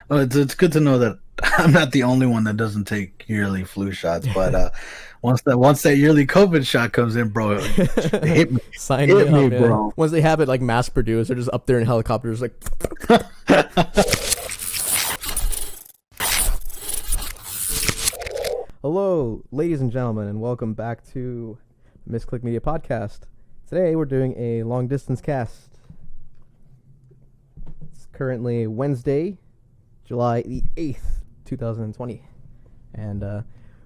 Well, it's good to know that I'm not the only one that doesn't take yearly flu shots. But once that yearly COVID shot comes in, bro, Sign me hit me, up, yeah. bro. Once they have it like mass produced, they're just up there in helicopters, like. Hello, ladies and gentlemen, and welcome back to MisclickMedia podcast. Today we're doing a long distance cast. It's currently Wednesday, July the 8th, 2020, and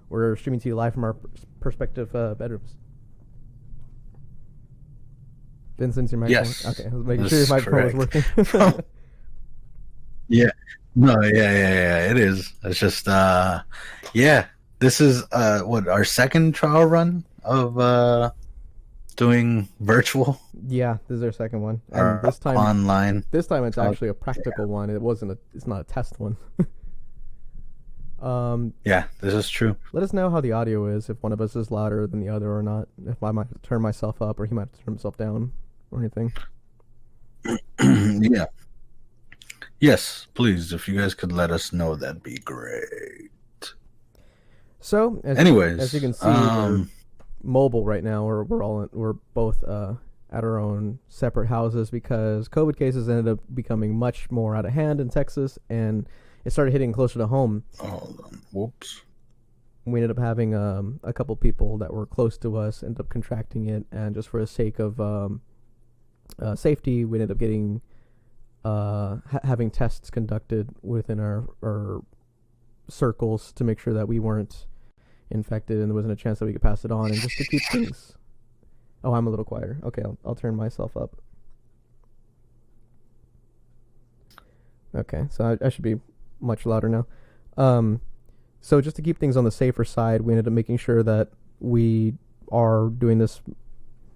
we're streaming to you live from our perspective bedrooms. Vincent's your microphone? Yes. Okay, I was making This sure your is microphone was correct. working. Yeah. No, yeah. It is. It's just yeah. This is what our second trial run of doing virtual Yeah, this is our second one, and or this time online. it's actually a practical Yeah. one. It's not a test one. Yeah, this is true. Let us know how the audio is, if one of us is louder than the other or not. If I might turn myself up or he might turn himself down or anything. Yeah. Yes, please. If you guys could let us know, that'd be great. So, Anyways, as you can see, we're mobile right now. We're both at our own separate houses because COVID cases ended up becoming much more out of hand in Texas, and it started hitting closer to home. hold on. Whoops. We ended up having a couple people that were close to us ended up contracting it, and just for the sake of safety, we ended up getting having tests conducted within our circles to make sure that we weren't infected and there wasn't a chance that we could pass it on, and just to keep things. Oh, I'm a little quieter. Okay, I'll turn myself up. Okay, so I should be much louder now. So just to keep things on the safer side, we ended up making sure that we are doing this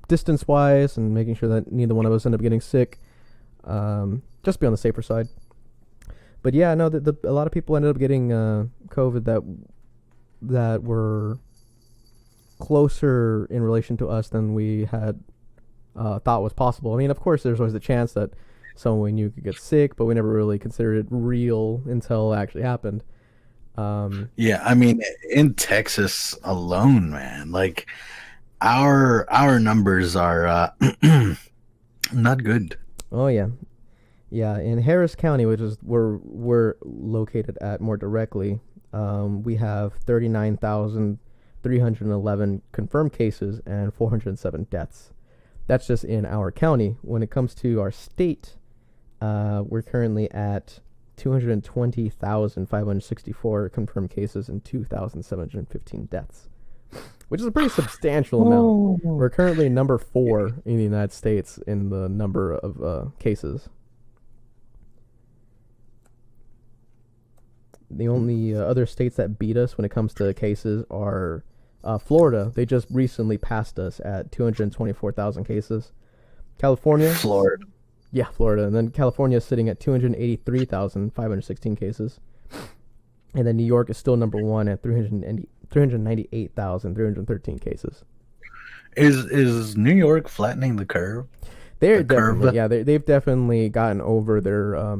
distance-wise and making sure that neither one of us end up getting sick. Just be on the safer side. But yeah, no, a lot of people ended up getting COVID that were closer in relation to us than we had thought was possible. I mean, of course, there's always the chance that someone we knew could get sick, but we never really considered it real until it actually happened. Yeah, I mean, in Texas alone, man, like our numbers are not good. Oh yeah, yeah. In Harris County, which is where we're located at more directly, we have 39,311 confirmed cases and 407 deaths. That's just in our county. When it comes to our state, we're currently at 220,564 confirmed cases and 2,715 deaths, which is a pretty substantial amount. We're currently number 4 in the United States in the number of cases. The only other states that beat us when it comes to cases are Florida. They just recently passed us at 224,000 cases. California. Florida. Yeah, Florida. And then California is sitting at 283,516 cases. And then New York is still number 1 at 398,313 cases. Is New York flattening the curve? They've definitely gotten over their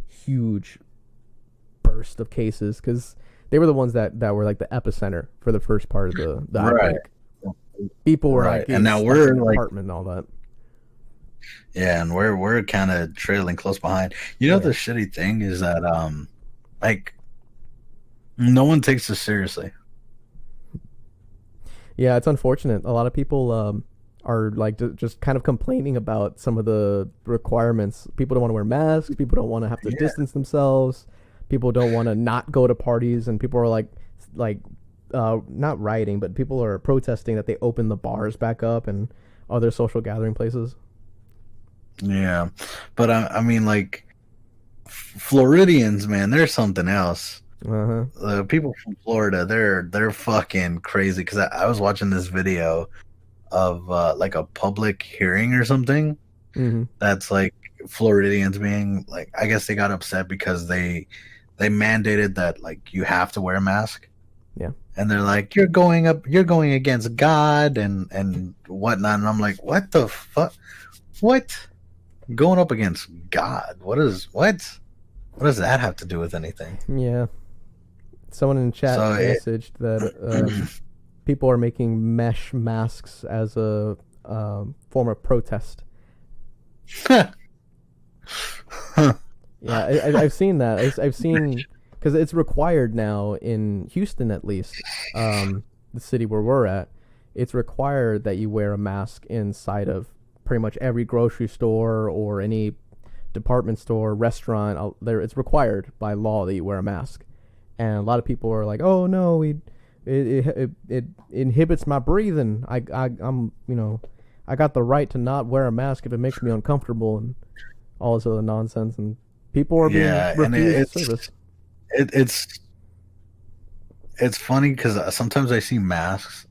huge burst of cases, because they were the ones that were like the epicenter for the first part of the outbreak. People were like, and now we're like apartment and all that. Yeah, and we're kind of trailing close behind. You know, the shitty thing is that like no one takes this seriously. Yeah, it's unfortunate. A lot of people are like just kind of complaining about some of the requirements. People don't want to wear masks. People don't want to have to distance themselves. People don't want to not go to parties, and people are like not rioting, but people are protesting that they open the bars back up and other social gathering places. Yeah, but I mean, like Floridians, man, they're something else. The people from Florida, they're fucking crazy. Because I was watching this video of like a public hearing or something. That's like Floridians being like, I guess they got upset because they mandated that like you have to wear a mask. Yeah, and they're like, you're going against God and whatnot. And I'm like, what the fuck? What? Going up against God? What? What does that have to do with anything? Yeah. Someone in chat So messaged that people are making mesh masks as a form of protest. Yeah, I've seen that. I've seen, because it's required now in Houston, at least, the city where we're at. It's required that you wear a mask inside of pretty much every grocery store or any department store, restaurant. There, it's required by law that you wear a mask. And a lot of people are like, "Oh no, it inhibits my breathing. I'm I got the right to not wear a mask if it makes me uncomfortable," and all this other nonsense. And people are being refused service. It's funny because sometimes I see masks,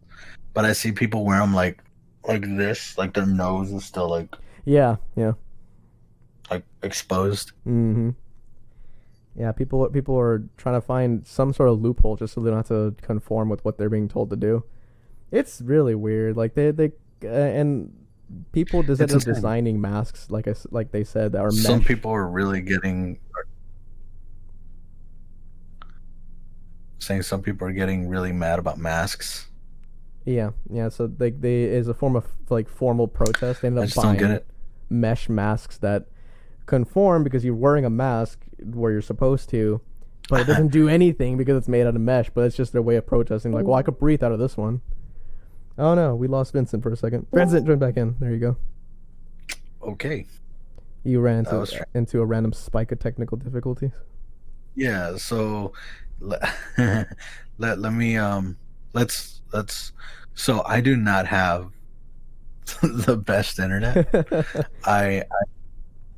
but I see people wear them like this, like their nose is still like yeah like exposed. Mm-hmm. Yeah, people are trying to find some sort of loophole just so they don't have to conform with what they're being told to do. It's really weird. Like they and people just end up designing masks like they said that are mesh. Some people are really getting saying some people are getting really mad about masks. Yeah. So they as a form of like formal protest, they end up buying mesh masks that conform because you're wearing a mask where you're supposed to, but it doesn't do anything because it's made out of mesh. But it's just their way of protesting. Like, well, I could breathe out of this one. Oh no, we lost Vincent for a second. Vincent, join back in. There you go. Okay. You ran into a random spike of technical difficulties. Yeah. So let me let's so I do not have the best internet. I'm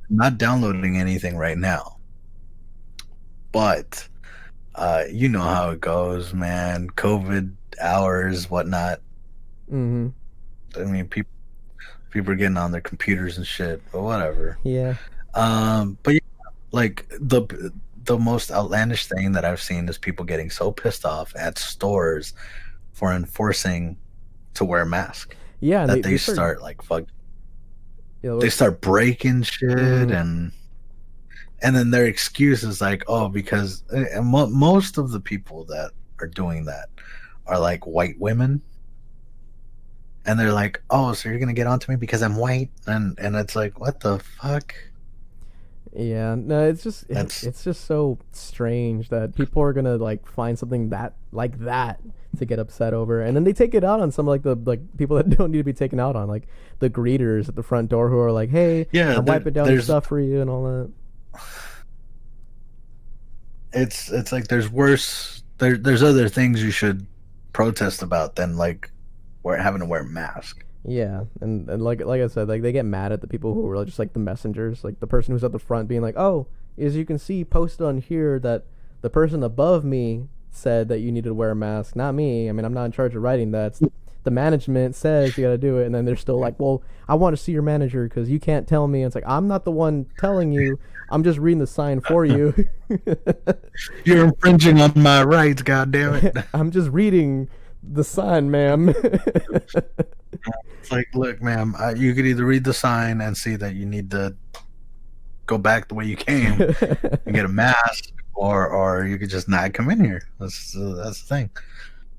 not downloading anything right now, but you know how it goes, man. COVID hours, whatnot. Mm-hmm. I mean, people are getting on their computers and shit, but whatever. Yeah. But yeah, like the most outlandish thing that I've seen is people getting so pissed off at stores for enforcing to wear a mask. Yeah, that they start like fuck. They start breaking shit, and then their excuse is like, oh, because most of the people that are doing that are like white women, and they're like, oh, so you're gonna get onto me because I'm white, and it's like, what the fuck? Yeah, no, it's just so strange that people are gonna like find something that to get upset over, and then they take it out on some like the people that don't need to be taken out on, like the greeters at the front door who are like, hey, yeah, I'm wiping down your stuff for you and all that. It's like there's worse. There's other things you should protest about than like having to wear a mask. Yeah, and like I said, like they get mad at the people who are just like the messengers, like the person who's at the front being like, oh, as you can see posted on here that the person above me said that you needed to wear a mask, not me. I mean, I'm not in charge of writing that. The management says you got to do it, and then they're still like, well, I want to see your manager because you can't tell me. And it's like, I'm not the one telling you. I'm just reading the sign for you. You're infringing on my rights, goddammit. I'm just reading the sign, ma'am. It's like, look, ma'am, you could either read the sign and see that you need to go back the way you came and get a mask, or you could just not come in here. That's the thing.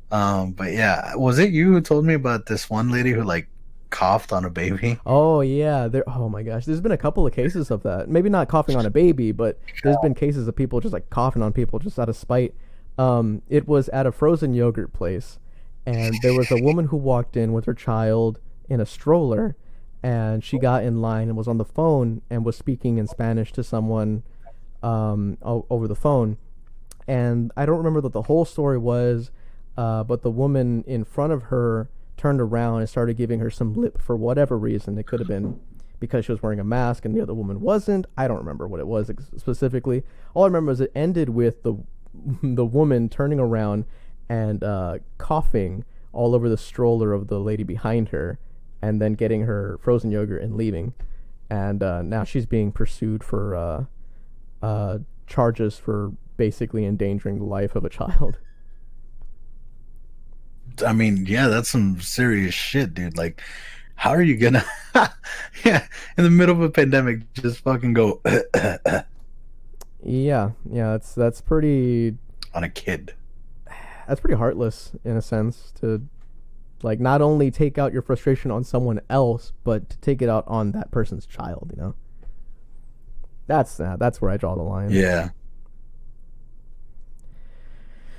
But yeah, was it you who told me about this one lady who like coughed on a baby? Oh yeah, oh my gosh, there's been a couple of cases of that. Maybe not coughing on a baby, but there's been cases of people just like coughing on people just out of spite. It was at a frozen yogurt place, and there was a woman who walked in with her child in a stroller, and she got in line and was on the phone and was speaking in Spanish to someone over the phone. And I don't remember what the whole story was, but the woman in front of her turned around and started giving her some lip for whatever reason. It could have been because she was wearing a mask and the other woman wasn't. I don't remember what it was specifically. All I remember is it ended with the woman turning around and coughing all over the stroller of the lady behind her, and then getting her frozen yogurt and leaving. And now she's being pursued for charges for basically endangering the life of a child. I mean, yeah, that's some serious shit, dude. Like, how are you gonna in the middle of a pandemic just fucking go Yeah, yeah, that's pretty on a kid. that's pretty heartless in a sense to like not only take out your frustration on someone else, but to take it out on that person's child. You know, that's where I draw the line. Yeah.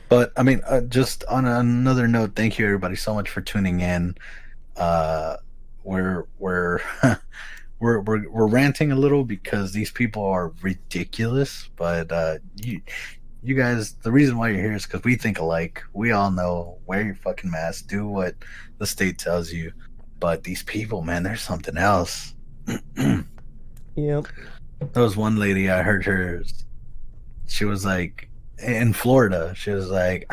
But I mean, just on another note, thank you everybody so much for tuning in. Uh, we're we're ranting a little because these people are ridiculous. But you guys, the reason why you're here is because we think alike. We all know, wear your fucking mask, do what the state tells you. But these people, man, there's something else. Yep. There was one lady, I heard her. She was like, in Florida, she was like,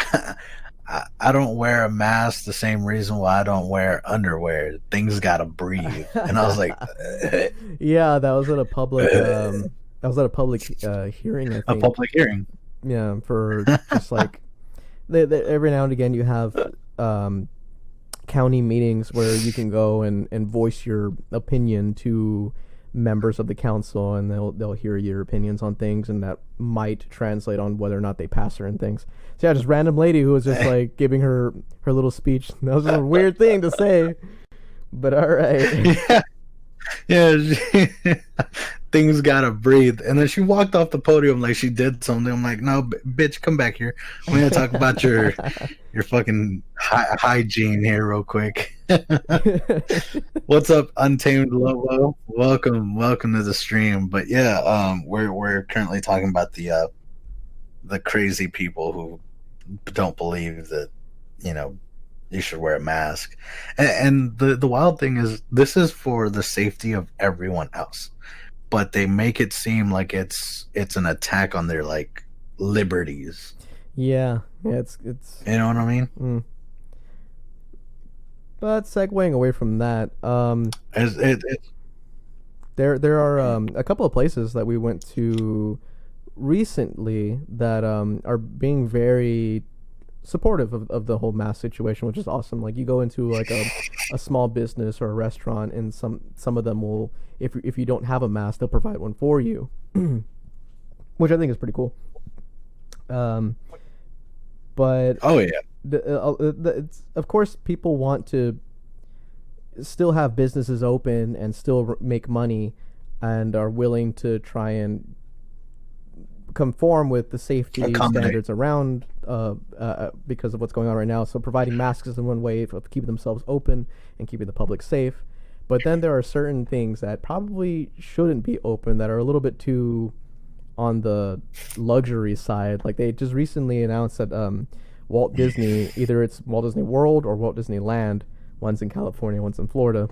I don't wear a mask the same reason why I don't wear underwear. Things gotta breathe. And I was like, yeah, that was at a public hearing, I think. a public hearing. Yeah, for just like every now and again you have county meetings where you can go and voice your opinion to members of the council, and they'll hear your opinions on things, and that might translate on whether or not they pass certain things. So yeah, just random lady who was just like giving her little speech. That was a weird thing to say, but all right. Yeah, things gotta breathe. And then she walked off the podium like she did something. I'm like, no, bitch, come back here. We're gonna talk about your fucking hygiene here real quick. What's up, Untamed Lobo? Welcome to the stream. But yeah, we're currently talking about the crazy people who don't believe that, you know, you should wear a mask. And the wild thing is, this is for the safety of everyone else, but they make it seem like it's an attack on their like liberties. Yeah, it's you know what I mean. But segueing away from that, there are a couple of places that we went to recently that are being very supportive of the whole mask situation, which is awesome. Like, you go into like a small business or a restaurant, and some of them will, if you don't have a mask, they'll provide one for you, which I think is pretty cool. But oh yeah, it's, of course, people want to still have businesses open and still make money, and are willing to try and conform with the safety standards around because of what's going on right now. So providing masks is one way of keeping themselves open and keeping the public safe. But then there are certain things that probably shouldn't be open, that are a little bit too on the luxury side. Like, they just recently announced that Walt Disney, either it's Walt Disney World or Walt Disneyland, one's in California, one's in Florida,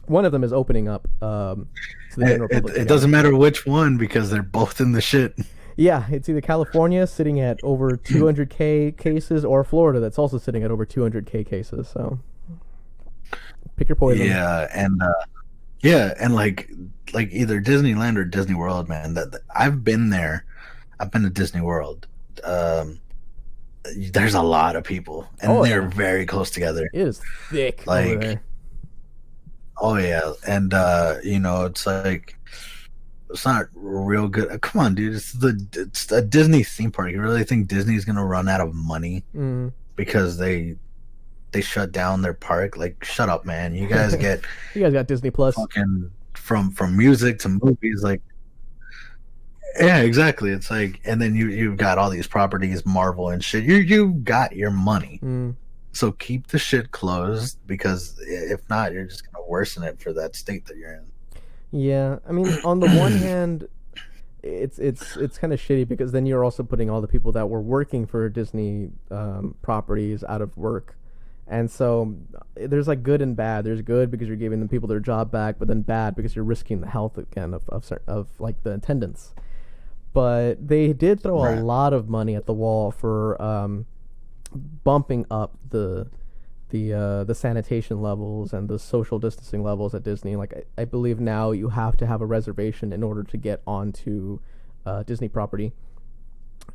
one of them is opening up to the general public. It doesn't matter which one, because they're both in the shit. Yeah, it's either California sitting at over 200K cases, or Florida that's also sitting at over 200K cases. So pick your poison. Yeah, and like either Disneyland or Disney World, man. That I've been there. I've been to Disney World. There's a lot of people, and they're very close together. It is thick, like, over there. Oh yeah, and you know, it's like, it's not real good. Come on, dude. It's a Disney theme park. You really think Disney's gonna run out of money because they shut down their park? Like, shut up, man. You guys get you guys got Disney Plus. Fucking from music to movies, like, yeah, exactly. It's like, and then you've got all these properties, Marvel and shit. You got your money. So keep the shit closed, because if not, you're just gonna worsen it for that state that you're in. Yeah, I mean, on the one hand, it's kind of shitty, because then you're also putting all the people that were working for Disney properties out of work, and so there's like good and bad. There's good because you're giving the people their job back, but then bad because you're risking the health again of like the attendants. But they did throw a lot of money at the wall for bumping up the sanitation levels and the social distancing levels at Disney. Like, I believe now you have to have a reservation in order to get onto Disney property.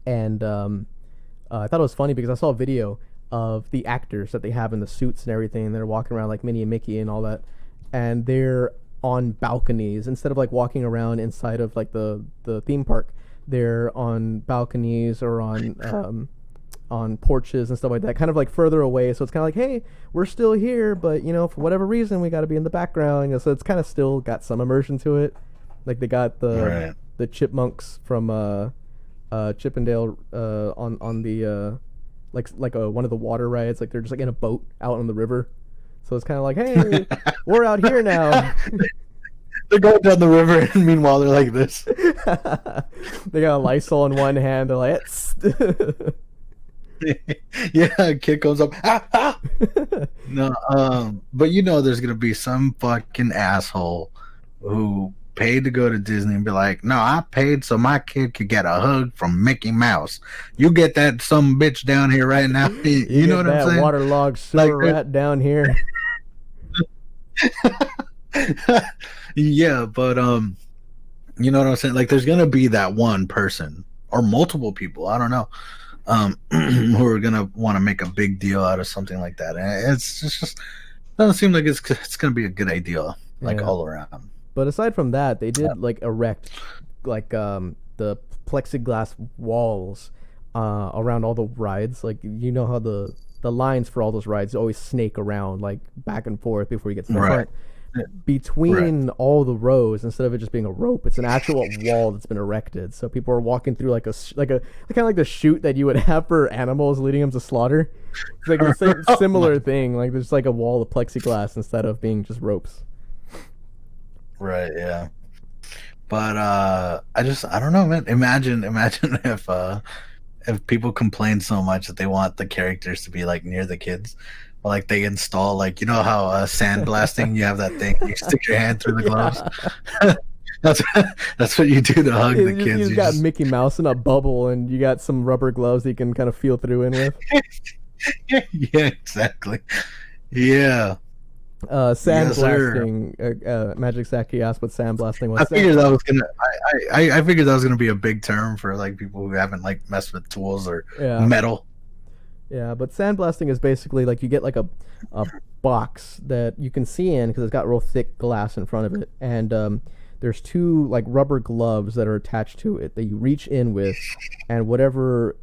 And I thought it was funny because I saw a video of the actors that they have in the suits and everything, and they're walking around like Minnie and Mickey and all that, and they're on balconies instead of like walking around inside of like the theme park. they're on balconies or on porches and stuff like that, kind of like further away. So it's kind of like, hey, we're still here, but for whatever reason, we got to be in the background. So it's kind of still got some immersion to it. Like they got the chipmunks from Chippendale on the one of the water rides. Like they're just like in a boat out on the river. So it's kind of like, hey, we're out here now. They're going down the river, and meanwhile they're like this. They got a Lysol in one hand. They're like, yeah, a kid comes up. No, but there's gonna be some fucking asshole who paid to go to Disney and be like, no, I paid so my kid could get a hug from Mickey Mouse. You get that some bitch down here right now. You know what I'm saying? Waterlogged sewer rat down here. Yeah, but you know what I'm saying? Like, there's gonna be that one person or multiple people, I don't know, who are gonna want to make a big deal out of something like that, and it's just doesn't seem like it's gonna be a good idea, like all around. But aside from that, they did like erect like the plexiglass walls around all the rides. Like how the lines for all those rides always snake around like back and forth before you get to the front. Between all the rows, instead of it just being a rope, it's an actual wall that's been erected. So people are walking through like a kind of like the chute that you would have for animals leading them to slaughter. It's like the same similar thing. Like there's like a wall of plexiglass instead of being just ropes. Right. Yeah. But I don't know, man. Imagine if people complain so much that they want the characters to be like near the kids. Like they install, like how sandblasting, you have that thing, you stick your hand through the gloves. That's what you do to hug the kids. You got Mickey Mouse in a bubble, and you got some rubber gloves that you can kind of feel through in with. Yeah, exactly. Yeah. Sandblasting. Magic Zaki asked what sandblasting was. I figured that was gonna be a big term for like people who haven't like messed with tools or metal. Yeah, but sandblasting is basically like you get like a box that you can see in because it's got real thick glass in front of it, and there's two like rubber gloves that are attached to it that you reach in with, and whatever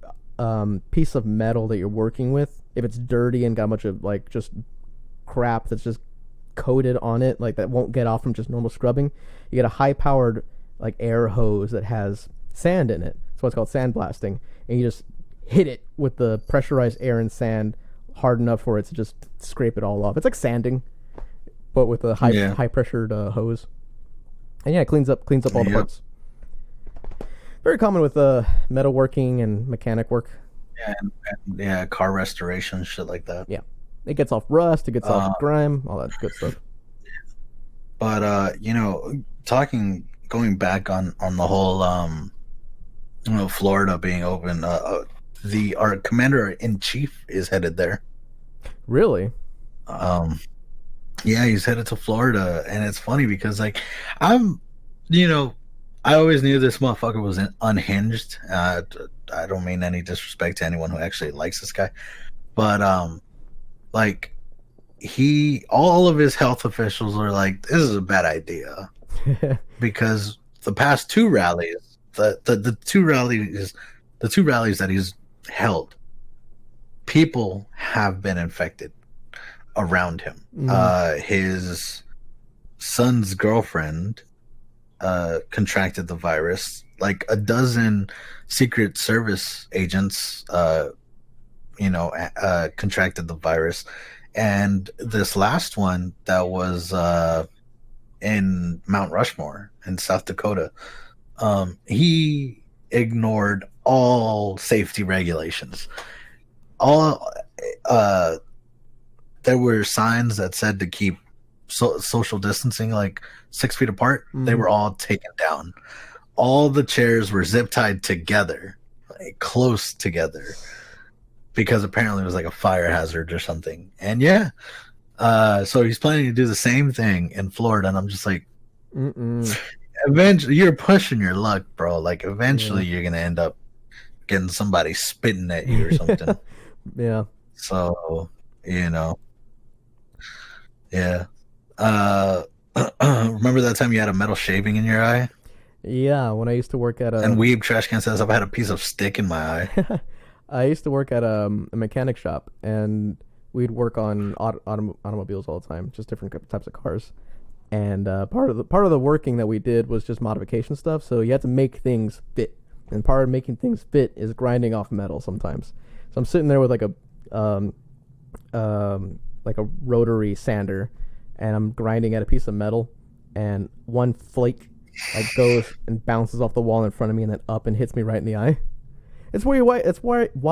piece of metal that you're working with, if it's dirty and got a bunch of like just crap that's just coated on it, like that won't get off from just normal scrubbing, you get a high-powered like air hose that has sand in it. That's why it's called sandblasting, and you just hit it with the pressurized air and sand hard enough for it to just scrape it all off. It's like sanding, but with a high pressured hose. And it cleans up all the parts. Very common with metalworking and mechanic work. Yeah, car restoration, shit like that. Yeah, it gets off rust, it gets off grime, all that good stuff. But going back on the whole Florida being open, our commander-in-chief is headed there. Really? Yeah, he's headed to Florida, and it's funny because like I always knew this motherfucker was unhinged. I don't mean any disrespect to anyone who actually likes this guy, but like all of his health officials are like, this is a bad idea because the past two rallies, the two rallies that he's held, people have been infected around him. His son's girlfriend contracted the virus. Like a dozen Secret Service agents contracted the virus, and this last one that was in Mount Rushmore in South Dakota, he ignored all safety regulations. There were signs that said to keep social distancing like 6 feet apart. They were all taken down. All the chairs were zip tied together, like close together, because apparently it was like a fire hazard or something. And so he's planning to do the same thing in Florida, and I'm just like, eventually you're pushing your luck, bro. Like eventually you're gonna end up getting somebody spitting at you or something. Yeah. So yeah. Remember that time you had a metal shaving in your eye? Yeah, when I used to work at And Weeb Trash Can says I've had a piece of stick in my eye. I used to work at a mechanic shop, and we'd work on automobiles all the time, just different types of cars. And part of the working that we did was just modification stuff. So you had to make things fit, and part of making things fit is grinding off metal sometimes. So I'm sitting there with like a rotary sander, and I'm grinding at a piece of metal, and one flake like goes and bounces off the wall in front of me, and then up and hits me right in the eye. It's why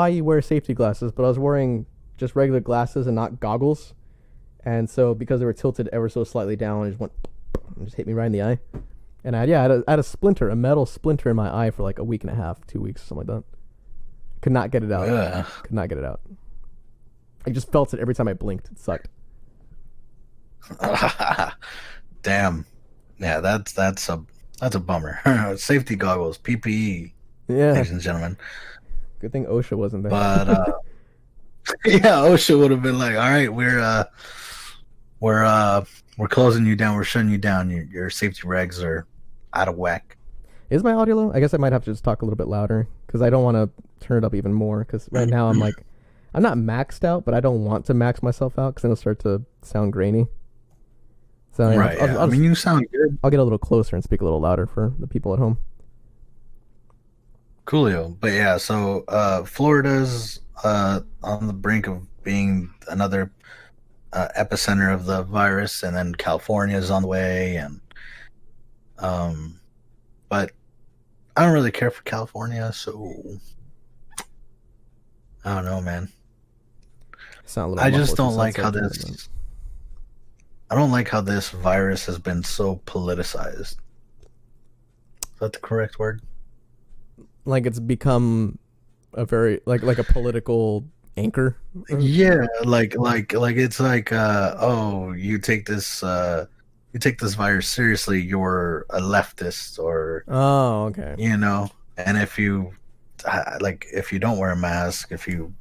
you wear safety glasses, but I was wearing just regular glasses and not goggles, and so because they were tilted ever so slightly down, it just went and just hit me right in the eye. And I had a splinter, a metal splinter in my eye for like a week and a half, 2 weeks, something like that. Could not get it out. Could not get it out. I just felt it every time I blinked. It sucked. Damn. Yeah, that's a bummer. Safety goggles, PPE. Yeah. Ladies and gentlemen. Good thing OSHA wasn't there. But yeah, OSHA would have been like, all right, we're closing you down, we're shutting you down. Your safety regs are out of whack. Is my audio low? I guess I might have to just talk a little bit louder because I don't want to turn it up even more. Because right now I'm not maxed out, but I don't want to max myself out because then it'll start to sound grainy. So right, I mean, you sound good. I'll get a little closer and speak a little louder for the people at home. Coolio. But yeah, so Florida's on the brink of being another epicenter of the virus, and then California is on the way, and but I don't really care for California, so I don't know, man. I just don't like how this. I don't like how this virus has been so politicized. Is that the correct word? Like it's become a very like a political anchor. Yeah, like it's like oh, you take this virus seriously, you're a leftist, or oh, okay, and if you don't wear a mask, if you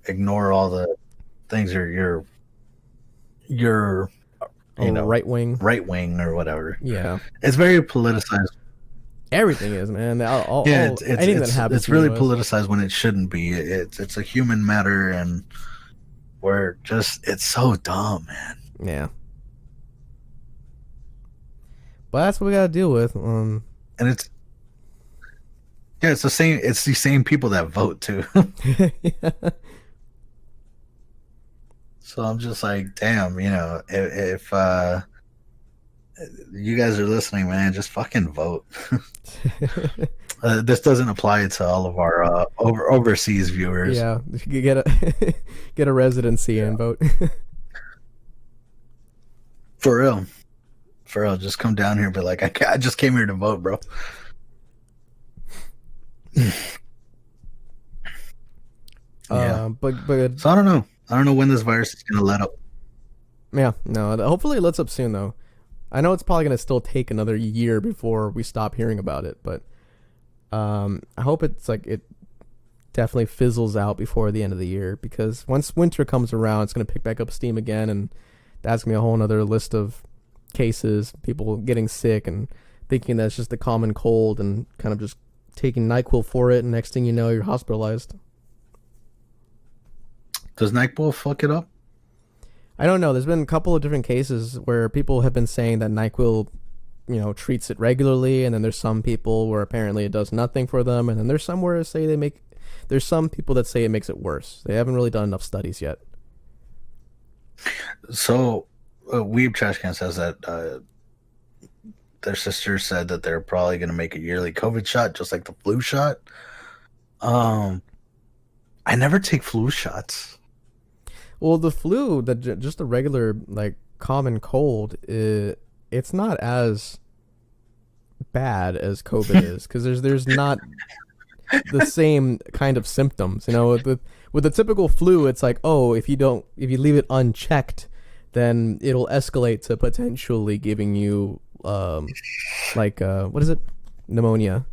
ignore all the things, you're right wing or whatever. Yeah, it's very politicized. Everything is, man. Anything that happens, it's really politicized when it shouldn't be. It's a human matter, and it's so dumb, man. Yeah, but that's what we gotta deal with. And it's the same. It's the same people that vote too. Yeah. So I'm just like, damn, if you guys are listening, man, just fucking vote. This doesn't apply to all of our overseas viewers. Yeah, you get a residency and vote. For real, just come down here and be like, I just came here to vote, bro. Yeah, but so I don't know. I don't know when this virus is gonna let up. Yeah, no. Hopefully, it lets up soon, though. I know it's probably gonna still take another year before we stop hearing about it, but I hope it definitely fizzles out before the end of the year, because once winter comes around, it's gonna pick back up steam again, and that's gonna be a whole other list of cases, people getting sick and thinking that's just a common cold, and kind of just taking NyQuil for it, and next thing you know, you're hospitalized. Does NyQuil fuck it up? I don't know. There's been a couple of different cases where people have been saying that NyQuil, treats it regularly, and then there's some people where apparently it does nothing for them, and then there's some where there's some people that say it makes it worse. They haven't really done enough studies yet. So, Weeb Trash Can says that their sister said that they're probably going to make a yearly COVID shot, just like the flu shot. I never take flu shots. Well, the flu, just the regular common cold, it's not as bad as COVID is, because there's not the same kind of symptoms. With the typical flu, it's like, oh, if you leave it unchecked, then it'll escalate to potentially giving you what is it, pneumonia.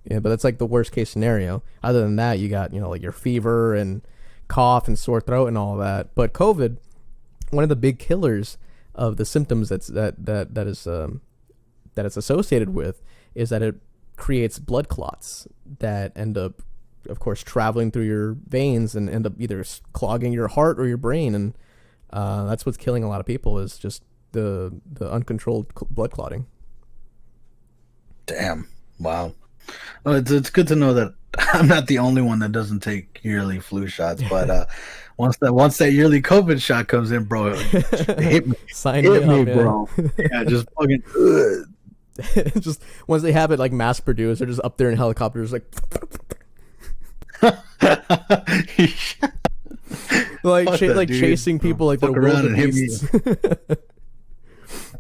Yeah, but that's like the worst case scenario. Other than that, you got your fever and cough and sore throat and all that. But COVID, one of the big killers of the symptoms that it's associated with is that it creates blood clots that end up, of course, traveling through your veins and end up either clogging your heart or your brain, and that's what's killing a lot of people, is just the uncontrolled blood clotting. Damn. Wow. Well, it's good to know that I'm not the only one that doesn't take yearly flu shots, but once that yearly COVID shot comes in, bro, hit me, bro. Yeah, just fucking. Just once they have it like mass produced, they're just up there in helicopters, like chasing people like they're wildebeests.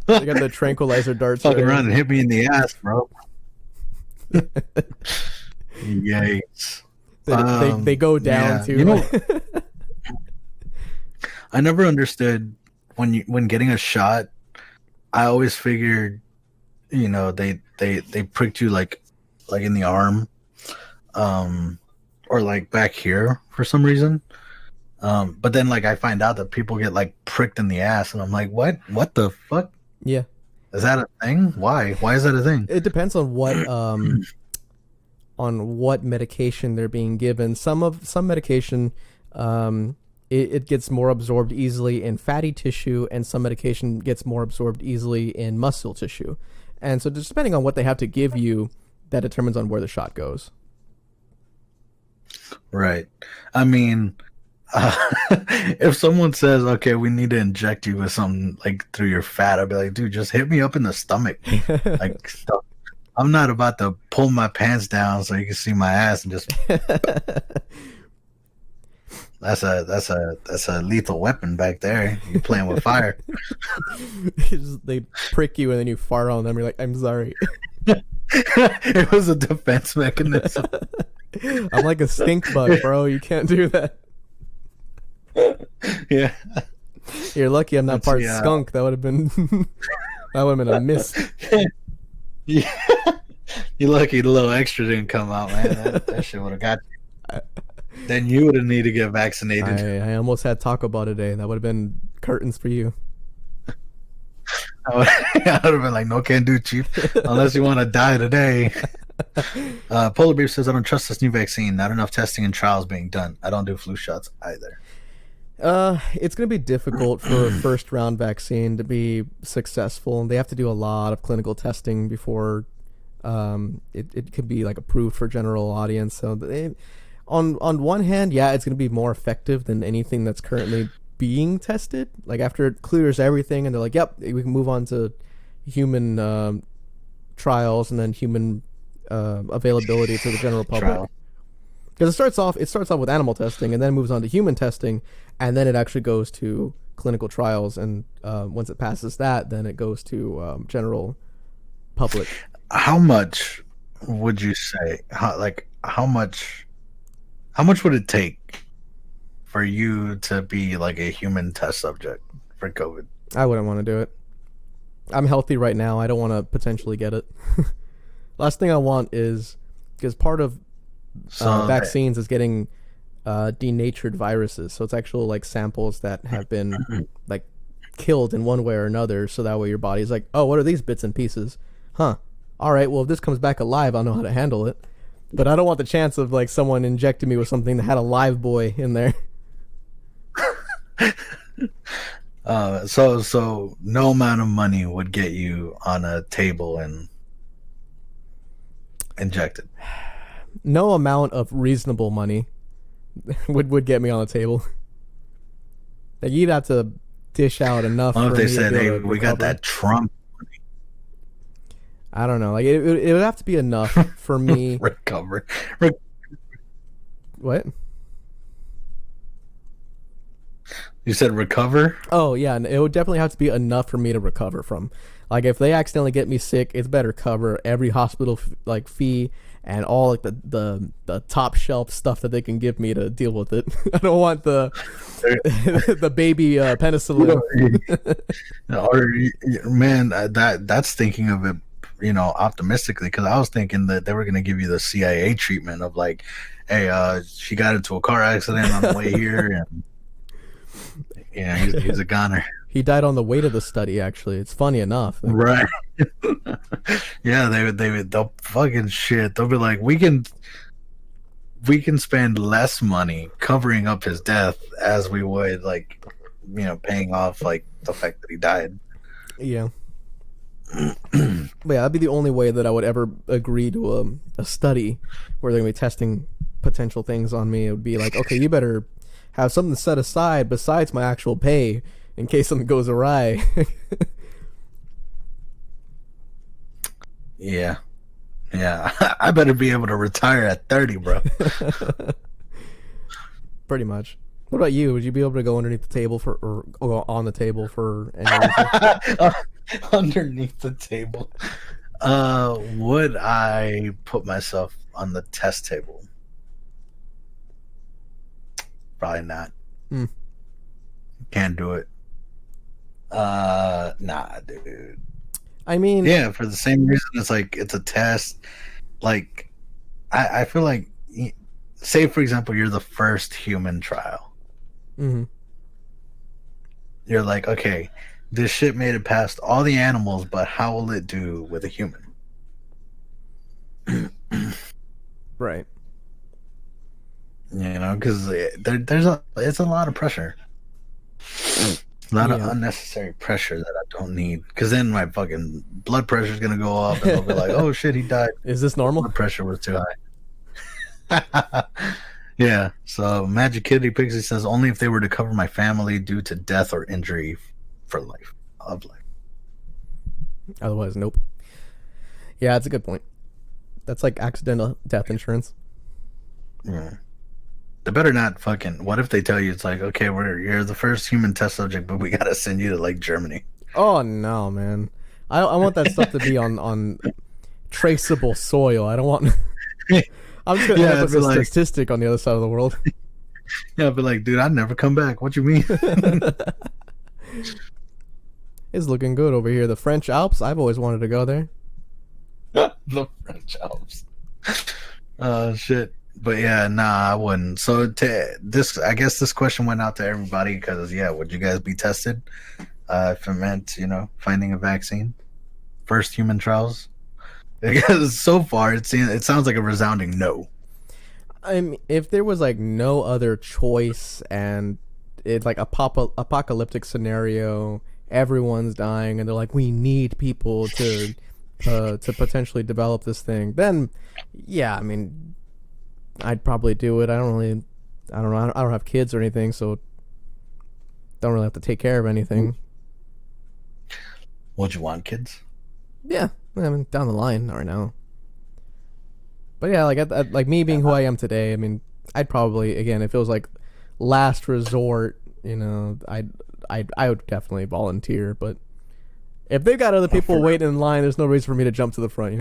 They got the tranquilizer darts. Fuck around and hit me in the ass, bro. Yikes. They go down too. You know, I never understood when getting a shot. I always figured, you know, they pricked you like in the arm, or like back here for some reason. But then like I find out that people get like pricked in the ass, and I'm like, what the fuck? Yeah. Is that a thing? Why is that a thing? It depends on what medication they're being given. Some medication, it gets more absorbed easily in fatty tissue, and some medication gets more absorbed easily in muscle tissue. And so just depending on what they have to give you, that determines on where the shot goes. Right. I mean, if someone says, okay, we need to inject you with something like through your fat, I'd be like, dude, just hit me up in the stomach. Like, I'm not about to pull my pants down so you can see my ass and just. That's a lethal weapon back there. You're playing with fire. They prick you and then you fart on them. You're like, I'm sorry. It was a defense mechanism. I'm like a stink bug, bro. You can't do that. Yeah. You're lucky I'm not part skunk. That would have been a miss. Yeah. You're lucky the little extra didn't come out, man. That shit would have got you. Then you would have needed to get vaccinated. I almost had Taco Bell today. That would have been curtains for you. I would have been like, no can do, chief. Unless you want to die today. Polar Bear says, I don't trust this new vaccine. Not enough testing and trials being done. I don't do flu shots either. It's going to be difficult for a first round vaccine to be successful. They have to do a lot of clinical testing before it could be like approved for general audience. So on one hand, yeah, it's going to be more effective than anything that's currently being tested. Like after it clears everything and they're like, yep, we can move on to human trials and then human availability to the general public. Because it starts off with animal testing and then moves on to human testing, and then it actually goes to clinical trials, and once it passes that, then it goes to general public. How much would you say? How much would it take for you to be like a human test subject for COVID? I wouldn't want to do it. I'm healthy right now. I don't want to potentially get it. Last thing I want is, because part of vaccines is getting denatured viruses, so it's actual like samples that have been like killed in one way or another, so that way your body's like, oh, what are these bits and pieces? All right, well, if this comes back alive, I'll know how to handle it. But I don't want the chance of like someone injecting me with something that had a live boy in there. So no amount of money would get you on a table and injected. No amount of reasonable money would get me on the table. Like you'd have to dish out enough. What if they said, "Hey, we got that Trump money"? I don't know. Like it would have to be enough for me. Recover. What? You said recover? Oh yeah, it would definitely have to be enough for me to recover from. Like if they accidentally get me sick, it's better cover every hospital like fee and all like the top shelf stuff that they can give me to deal with it. I don't want the the baby penicillin. Or man, that's thinking of it, you know, optimistically, because I was thinking that they were going to give you the CIA treatment of like, hey, she got into a car accident on the way here, and yeah, he's a goner. He died on the way to the study. Actually, it's funny enough. Like, right. Yeah, they'll fucking shit. They'll be like, we can spend less money covering up his death as we would like, paying off like the fact that he died. Yeah. But yeah, that'd be the only way that I would ever agree to a study where they're gonna be testing potential things on me. It would be like, okay, you better have something set aside besides my actual pay in case something goes awry. Yeah. I better be able to retire at 30, bro. Pretty much. What about you? Would you be able to go underneath the table or go on the table for any reason? Underneath the table. Would I put myself on the test table? Probably not. Can't do it. Nah, dude. I mean, yeah, for the same reason. It's like it's a test. Like, I feel like, say for example, you're the first human trial. You're like, okay, this shit made it past all the animals, but how will it do with a human? Right. Because it's a lot of pressure. A lot of unnecessary pressure that I don't need. Because then my fucking blood pressure is gonna go up, and they'll be like, "Oh shit, he died." Is this normal? Blood pressure was too high. Yeah. So Magic Kitty Pixie says only if they were to cover my family due to death or injury for life of life. Otherwise, nope. Yeah, that's a good point. That's like accidental death insurance. Yeah. They better not fucking. What if they tell you it's like, okay, you're the first human test subject, but we gotta send you to like Germany? Oh no, man! I want that stuff to be on traceable soil. I don't want. I'm just gonna end up with a statistic on the other side of the world. Yeah, but like, dude, I'd never come back. What you mean? It's looking good over here. The French Alps. I've always wanted to go there. The French Alps. Shit. But yeah, nah, I wouldn't. So I guess this question went out to everybody because would you guys be tested if it meant finding a vaccine? First human trials. Because so far it sounds like a resounding no. I mean, if there was like no other choice and it's like a apocalyptic scenario, everyone's dying, and they're like, we need people to potentially develop this thing, then yeah, I mean, I'd probably do it. I don't know. I don't have kids or anything, so don't really have to take care of anything. Would you want kids? Yeah, I mean, down the line, not right now. But yeah, like me being who I am today, I mean, I'd probably, again, if it was like last resort, I would definitely volunteer. But if they've got other people waiting in line, there's no reason for me to jump to the front,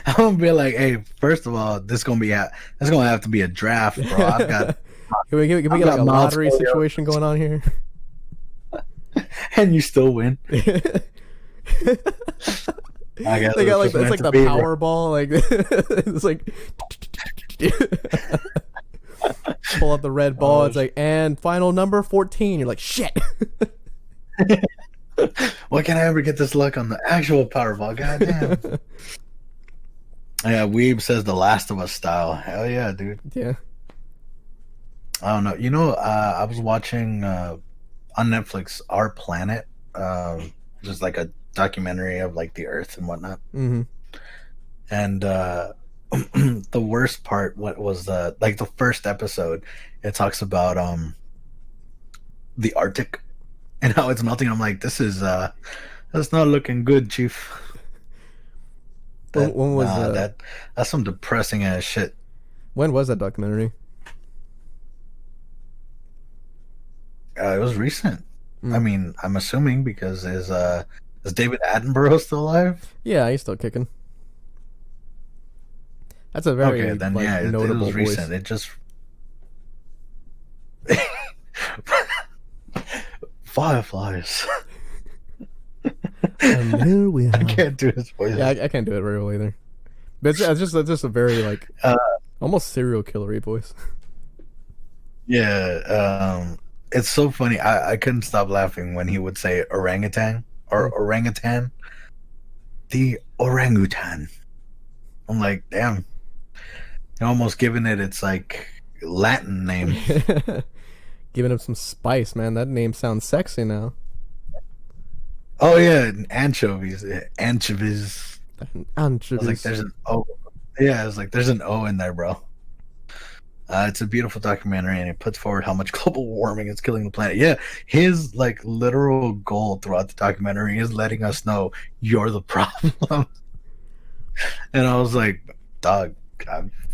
I'm gonna be like, hey, first of all, this gonna have to be a draft, bro. I've got. Can we get like a lottery situation going on here? And you still win. I guess they got like it's like the Powerball, like it's like pull out the red ball. It's like, and final number 14. You're like, shit. Why can't I ever get this luck on the actual Powerball? Goddamn. Yeah, Weeb says The Last of Us style. Hell yeah, dude. Yeah. I don't know. I was watching on Netflix Our Planet, just like a documentary of like the Earth and whatnot. Mm-hmm. And the worst part, what was like the first episode, it talks about the Arctic and how it's melting. I'm like, that's not looking good, Chief. When was that's some depressing ass shit. When was that documentary? It was recent. I mean, I'm assuming because is David Attenborough still alive? Yeah, he's still kicking. That's a very notable it was voice. Recent. It just Fireflies. And here we are. I can't do his voice. Yeah, I can't do it very well either. But it's just a very like almost serial killery voice. Yeah. it's so funny. I couldn't stop laughing when he would say orangutan or orangutan. The orangutan. I'm like, damn. You're almost giving it its like Latin name. Giving him some spice, man. That name sounds sexy now. Oh yeah, anchovies. Anchovies. Anchovies. I was like, there's an O. Yeah, I was like, there's an O in there, bro. It's a beautiful documentary, and it puts forward how much global warming is killing the planet. Yeah, his like literal goal throughout the documentary is letting us know you're the problem. And I was like, dog,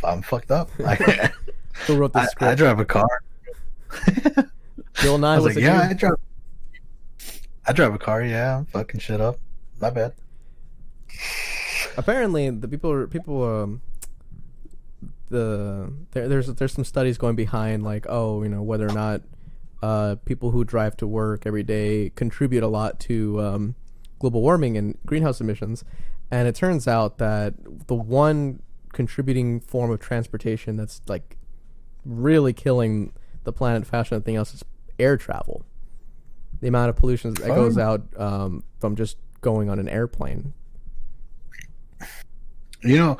I'm fucked up. Who wrote the script? I drive a car. Bill Nye I was like, yeah, you? I drive a car. Yeah, I'm fucking shit up. My bad. Apparently, the there's some studies going behind like, oh, you know, whether or not people who drive to work every day contribute a lot to global warming and greenhouse emissions, and it turns out that the one contributing form of transportation that's like really killing the planet faster than anything else is air travel. The amount of pollution that goes out from just going on an airplane. You know,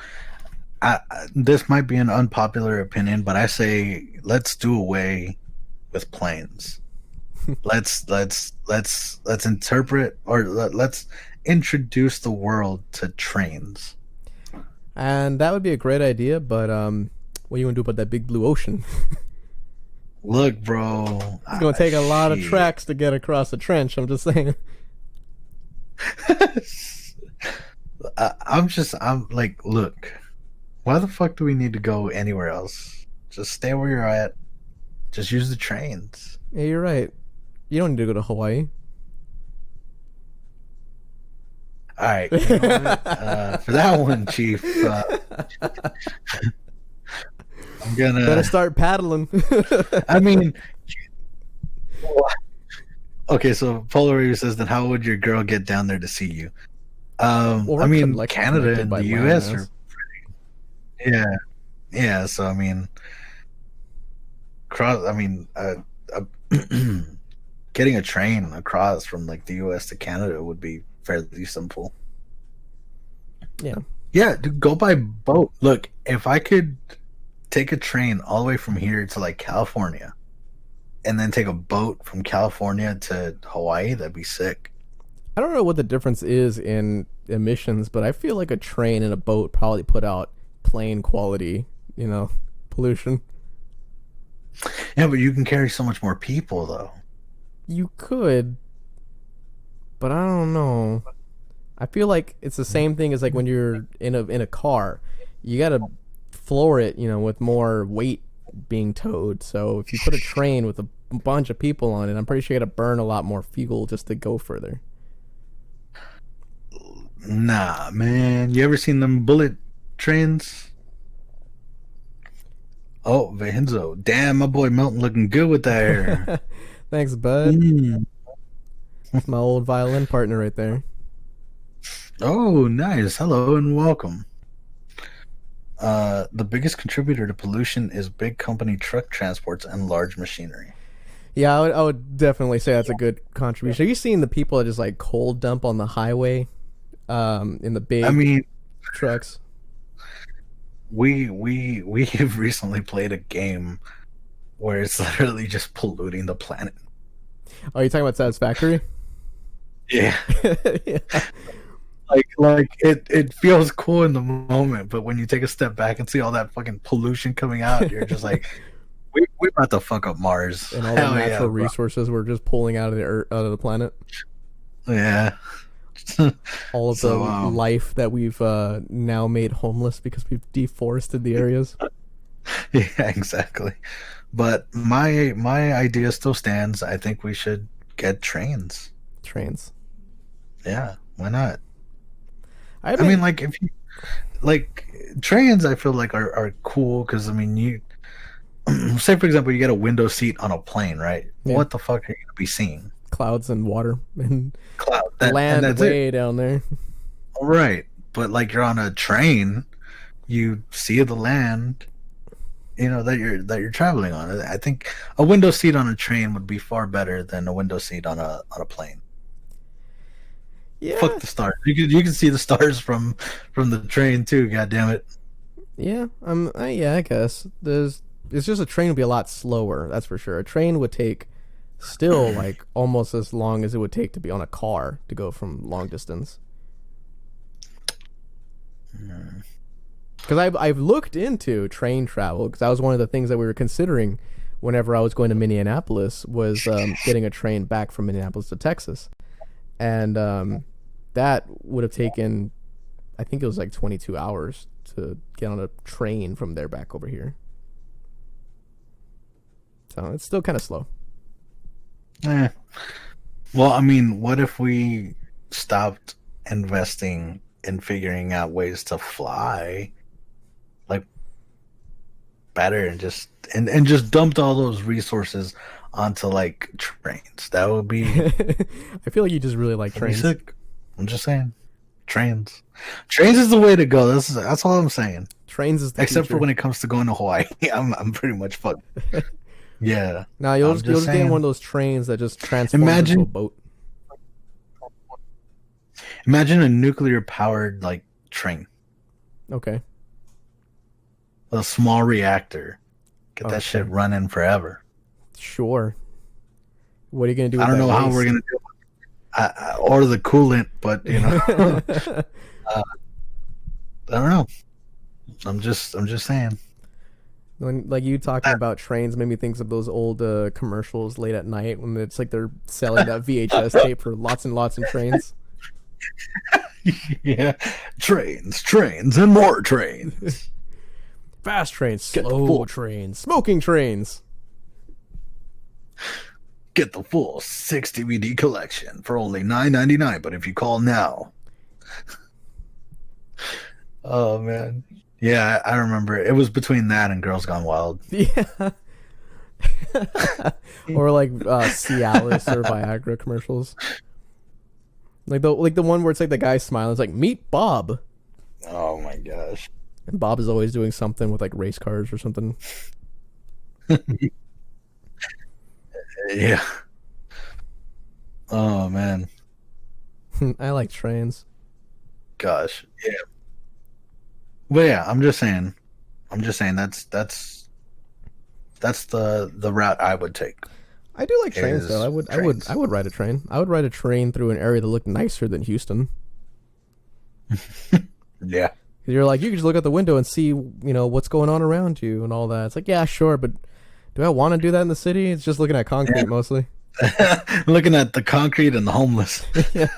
this might be an unpopular opinion, but I say let's do away with planes. let's interpret, or let's introduce the world to trains. And that would be a great idea, but what are you gonna do about that big blue ocean? Look, bro, it's gonna take a lot of tracks to get across the trench. I'm just saying. I'm like, look, why the fuck do we need to go anywhere else? Just stay where you're at. Just use the trains. Yeah, you're right. You don't need to go to Hawaii. All right, you know for that one, Chief. I'm gonna better start paddling. I mean, okay. So Polar Review says, then how would your girl get down there to see you? Well, I mean, like Canada and the US are pretty, yeah. So I mean, getting a train across from like the US to Canada would be fairly simple. Yeah, dude, go by boat. Look, if I could take a train all the way from here to like California and then take a boat from California to Hawaii, that'd be sick. I don't know what the difference is in emissions, but I feel like a train and a boat probably put out plane quality, you know, pollution. Yeah, but you can carry so much more people, though. You could, but I don't know. I feel like it's the same thing as like when you're in a car. You gotta floor it, you know, with more weight being towed. So if you put a train with a bunch of people on it, I'm pretty sure you gotta burn a lot more fuel just to go further. Nah, man. You ever seen them bullet trains? Oh, Vinzo. Damn, my boy Milton looking good with that hair. Thanks, bud. That's my old violin partner right there. Oh, nice. Hello and welcome. The biggest contributor to pollution is big company truck transports and large machinery. Yeah, I would definitely say that's a good contribution. Have you seen the people that just like cold dump on the highway? In the big trucks. We have recently played a game where it's literally just polluting the planet. Oh, you talking about Satisfactory? Yeah. Yeah. Like it feels cool in the moment, but when you take a step back and see all that fucking pollution coming out, you're just like, we're about to fuck up Mars. And all the natural resources we're just pulling out of the planet. Yeah. All of the life that we've now made homeless because we've deforested the areas. Yeah, exactly. But my idea still stands. I think we should get trains. Yeah, why not? I mean, like, if you like trains, I feel like are cool because I mean, you say for example, you get a window seat on a plane, right? Yeah. What the fuck are you gonna be seeing? Clouds and water and land way down there. Right, but like you're on a train, you see the land, that you're traveling on. I think a window seat on a train would be far better than a window seat on a plane. Yeah. Fuck the stars. You can see the stars from the train too. God damn it. Yeah. Yeah. I guess it's just a train would be a lot slower. That's for sure. A train would take still like almost as long as it would take to be on a car to go from long distance. Because I've looked into train travel because that was one of the things that we were considering whenever I was going to Minneapolis was getting a train back from Minneapolis to Texas, and that would have taken, I think it was like 22 hours to get on a train from there back over here. So it's still kind of slow. Well, I mean, what if we stopped investing in figuring out ways to fly like better and just dumped all those resources onto like trains? That would be I feel like you just really like trains. sick. I'm just saying. Trains is the way to go. That's all I'm saying. Trains is the Except future. for when it comes to going to Hawaii. I'm pretty much fucked. Yeah. Now you'll I'm just get in one of those trains that just transforms into a boat. Imagine a nuclear powered like train. Okay. A small reactor. Get that shit running forever. Sure. What are you gonna do with I don't know how we're gonna do it. Or the coolant, but you know. I don't know. I'm just saying. When, like, you talking about trains made me think of those old commercials late at night when it's like they're selling that VHS tape for lots and lots of trains. Yeah. Trains, and more trains. Fast trains, slow trains, smoking trains. Get the full 6 DVD collection for only $9.99, but if you call now. Oh, man. Yeah, I remember. It was between that and Girls Gone Wild. Yeah. Or like Cialis or Viagra commercials. Like the one where it's like the guy smiling. It's like, meet Bob. Oh my gosh. And Bob is always doing something with like race cars or something. Yeah. Oh man. I like trains. Gosh. Yeah. But yeah, I'm just saying that's the route I would take. I do like trains though. I would ride a train. I would ride a train through an area that looked nicer than Houston. Yeah. You're like, you can just look out the window and see, what's going on around you and all that. It's like, yeah, sure, but do I want to do that in the city? It's just looking at concrete mostly. Looking at the concrete and the homeless. Yeah.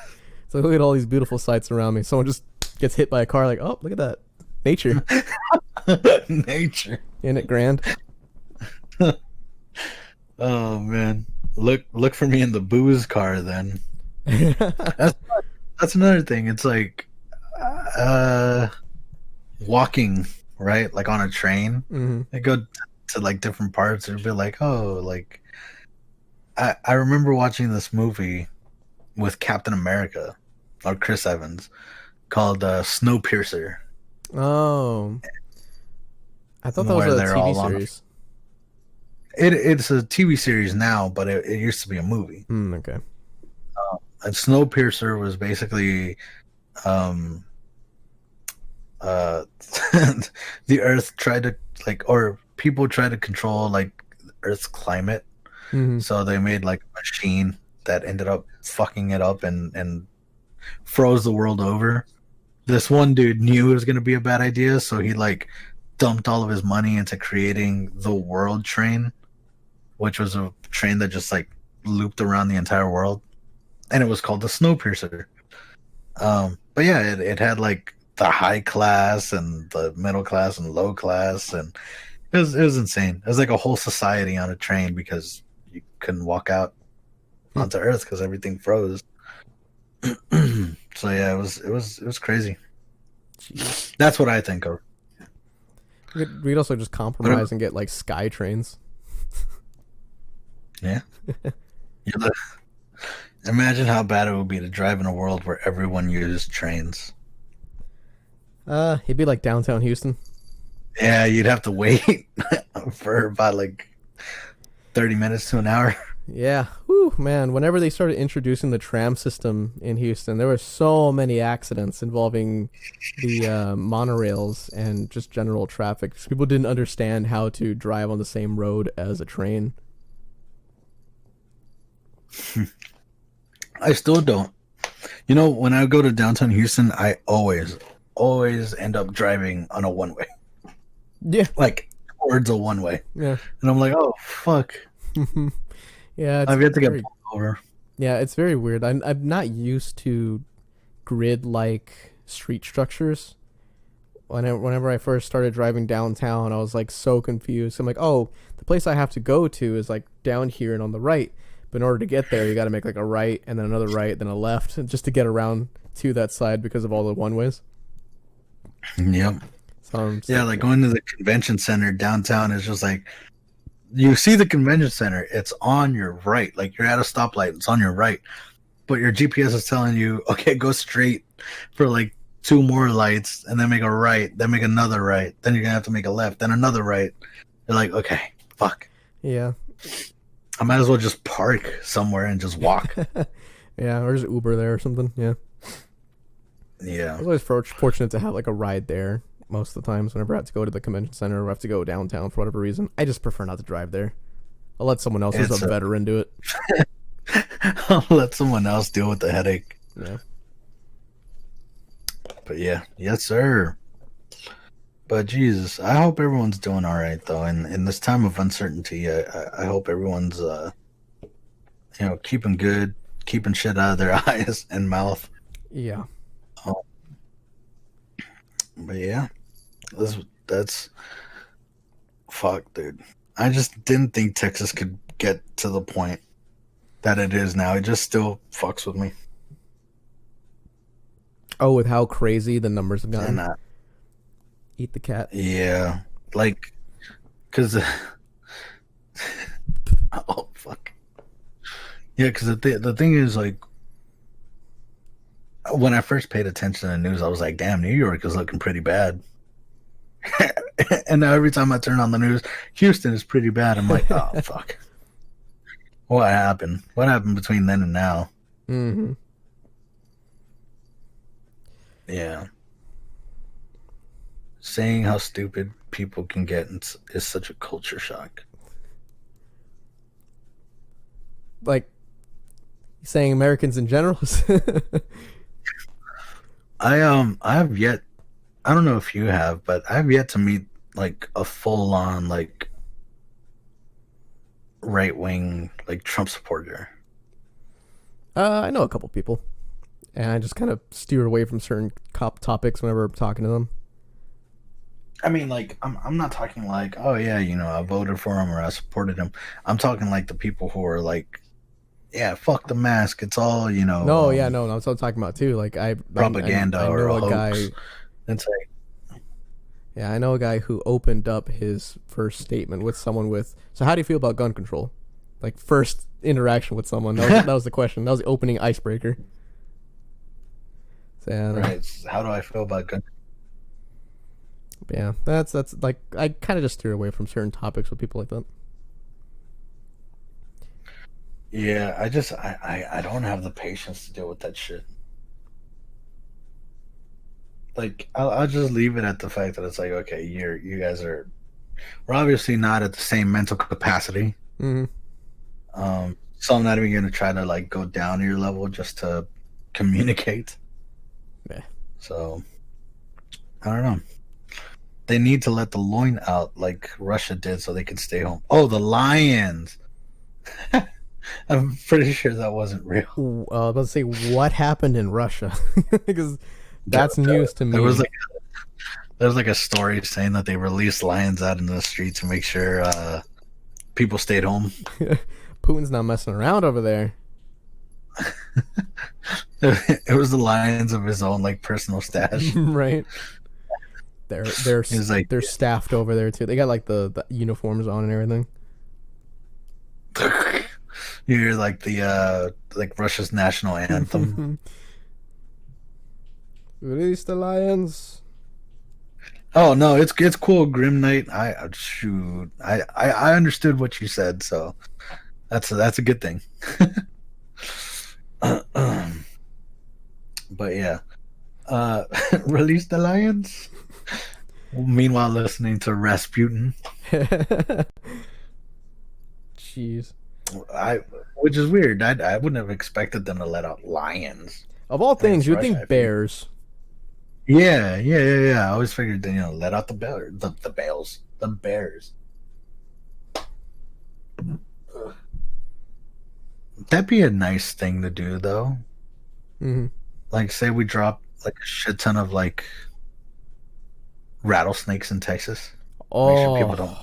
So look at all these beautiful sights around me. Someone just gets hit by a car, like, oh, look at that. Nature. Nature. Isn't it grand? Oh man. Look for me in the booze car then. That's another thing. It's like walking, right? Like on a train. Mm-hmm. They go to like different parts. It'll be like, oh, like I remember watching this movie with Captain America or Chris Evans called Snowpiercer. Oh, I thought that was a TV series. It's a TV series now, but it used to be a movie. Okay. And Snowpiercer was basically the Earth tried to or people tried to control Earth's climate. Mm-hmm. So they made a machine that ended up fucking it up and froze the world over. This one dude knew it was going to be a bad idea, so he dumped all of his money into creating the World Train, which was a train that just looped around the entire world, and it was called the Snowpiercer. But yeah, it had the high class and the middle class and low class, and it was insane. It was like a whole society on a train because you couldn't walk out onto Earth because everything froze. So yeah, it was crazy. Jeez. That's what I think of. We'd also just compromise and get sky trains. Yeah. Imagine how bad it would be to drive in a world where everyone used trains. It'd be like downtown Houston. Yeah, you'd have to wait for about like 30 minutes to an hour. Yeah, whew, man. Whenever they started introducing the tram system in Houston, there were so many accidents involving the monorails and just general traffic. People didn't understand how to drive on the same road as a train. I still don't. You know, when I go to downtown Houston, I always end up driving on a one way. Yeah. Like towards a one way. Yeah. And I'm like, oh fuck. Yeah, I've yet to get pulled over. Yeah, it's very weird. I'm not used to grid like street structures. Whenever I first started driving downtown, I was like so confused. I'm like, oh, the place I have to go to is like down here and on the right. But in order to get there, you got to make like a right and then another right, then a left, just to get around to that side because of all the one ways. Yep. So yeah, like going to the convention center downtown is just like, you see the convention center, it's on your right. Like you're at a stoplight, it's on your right. But your GPS is telling you, okay, go straight for like 2 more lights and then make a right, then make another right. Then you're going to have to make a left, then another right. You're like, okay, fuck. Yeah. I might as well just park somewhere and just walk. Yeah, or just Uber there or something. Yeah. Yeah. I was always fortunate to have like a ride there most of the times whenever I have to go to the convention center or I have to go downtown for whatever reason. I just prefer not to drive there. I'll let someone else who's a veteran do it. I'll let someone else deal with the headache. Yeah. But yeah, yes, sir. But Jesus, I hope everyone's doing all right though. And in this time of uncertainty, I hope everyone's, keeping good, keeping shit out of their eyes and mouth. Yeah. But yeah, that's fuck, dude. I just didn't think Texas could get to the point that it is now. It just still fucks with me. Oh, with how crazy the numbers have gotten. And, eat the cat. Yeah, like, cause oh fuck. Yeah, cause the thing is, like, when I first paid attention to the news, I was like, damn, New York is looking pretty bad. And now every time I turn on the news, Houston is pretty bad. I'm like, oh fuck. What happened? What happened between then and now? Mm-hmm. Yeah. Saying how stupid people can get is such a culture shock. Like, saying Americans in general? I have yet, I don't know if you have, but I've yet to meet like a full on like right wing like Trump supporter. I know a couple people, and I just kind of steer away from certain topics whenever I'm talking to them. I mean, like, I'm not talking like, oh yeah, I voted for him or I supported him. I'm talking like the people who are like, yeah, fuck the mask. It's all, No, yeah, no, that's what I'm talking about too. Like propaganda I know or a hoax. guy. It's like, yeah, I know a guy who opened up his first statement with someone with, so how do you feel about gun control? Like, first interaction with someone. That was the question. That was the opening icebreaker. So, yeah, right. How do I feel about gun control? Yeah, that's like, I kind of just steer away from certain topics with people like that. Yeah, I don't have the patience to deal with that shit. Like, I'll just leave it at the fact that it's like, okay, you guys we're obviously not at the same mental capacity. Mm-hmm. So I'm not even gonna try to like go down to your level just to communicate. Yeah. So I don't know. They need to let the loin out like Russia did so they can stay home. Oh, the lions. I'm pretty sure that wasn't real. I was about to say, what happened in Russia? Because that's news to me. There was like a story saying that they released lions out in the streets to make sure people stayed home. Putin's not messing around over there. It was the lions of his own like personal stash. Right. They're like, they're staffed over there too. They got like the uniforms on and everything. You hear like the like Russia's national anthem. Release the lions. Oh no, it's cool, Grim Knight. Shoot, I understood what you said, so that's a good thing. But yeah, release the lions. Meanwhile, listening to Rasputin. Jeez. Which is weird. I wouldn't have expected them to let out lions. Of all things, you'd think bears. Yeah. I always figured that, let out the bears. That'd be a nice thing to do, though. Mm-hmm. Like, say we drop like a shit ton of like rattlesnakes in Texas. Oh, make sure people don't.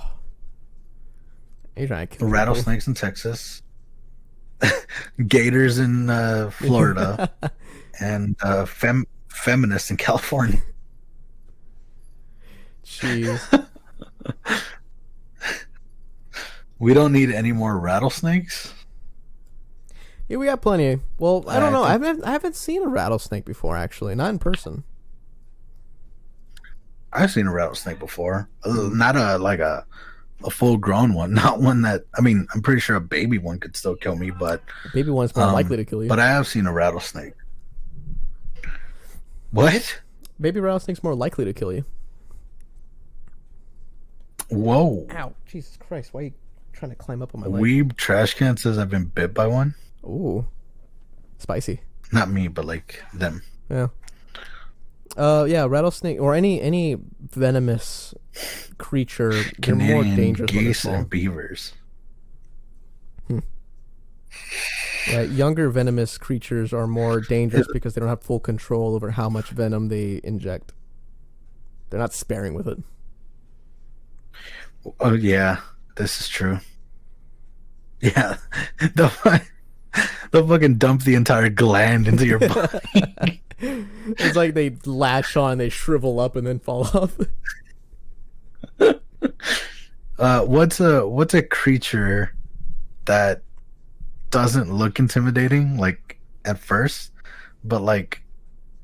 Rattlesnakes in Texas, gators in Florida, and feminists in California. Jeez. We don't need any more rattlesnakes. Yeah, we got plenty. Well, I don't know. I haven't seen a rattlesnake before, actually. Not in person. I've seen a rattlesnake before. Not a full grown one. Not one that, I mean, I'm pretty sure a baby one could still kill me, but a baby one's more likely to kill you. But I have seen a rattlesnake. What? Baby rattlesnake's more likely to kill you. Whoa. Ow. Jesus Christ. Why are you trying to climb up on my leg? Weeb Trash Can says I've been bit by one. Ooh. Spicy. Not me, but like them. Yeah. Yeah, rattlesnake or any venomous creature, they're more dangerous than geese and beavers. Yeah, younger venomous creatures are more dangerous because they don't have full control over how much venom they inject. They're not sparing with it. Oh yeah, this is true. Yeah, they'll fucking dump the entire gland into your body. It's like they latch on, they shrivel up, and then fall off. What's a creature that doesn't look intimidating, like at first, but like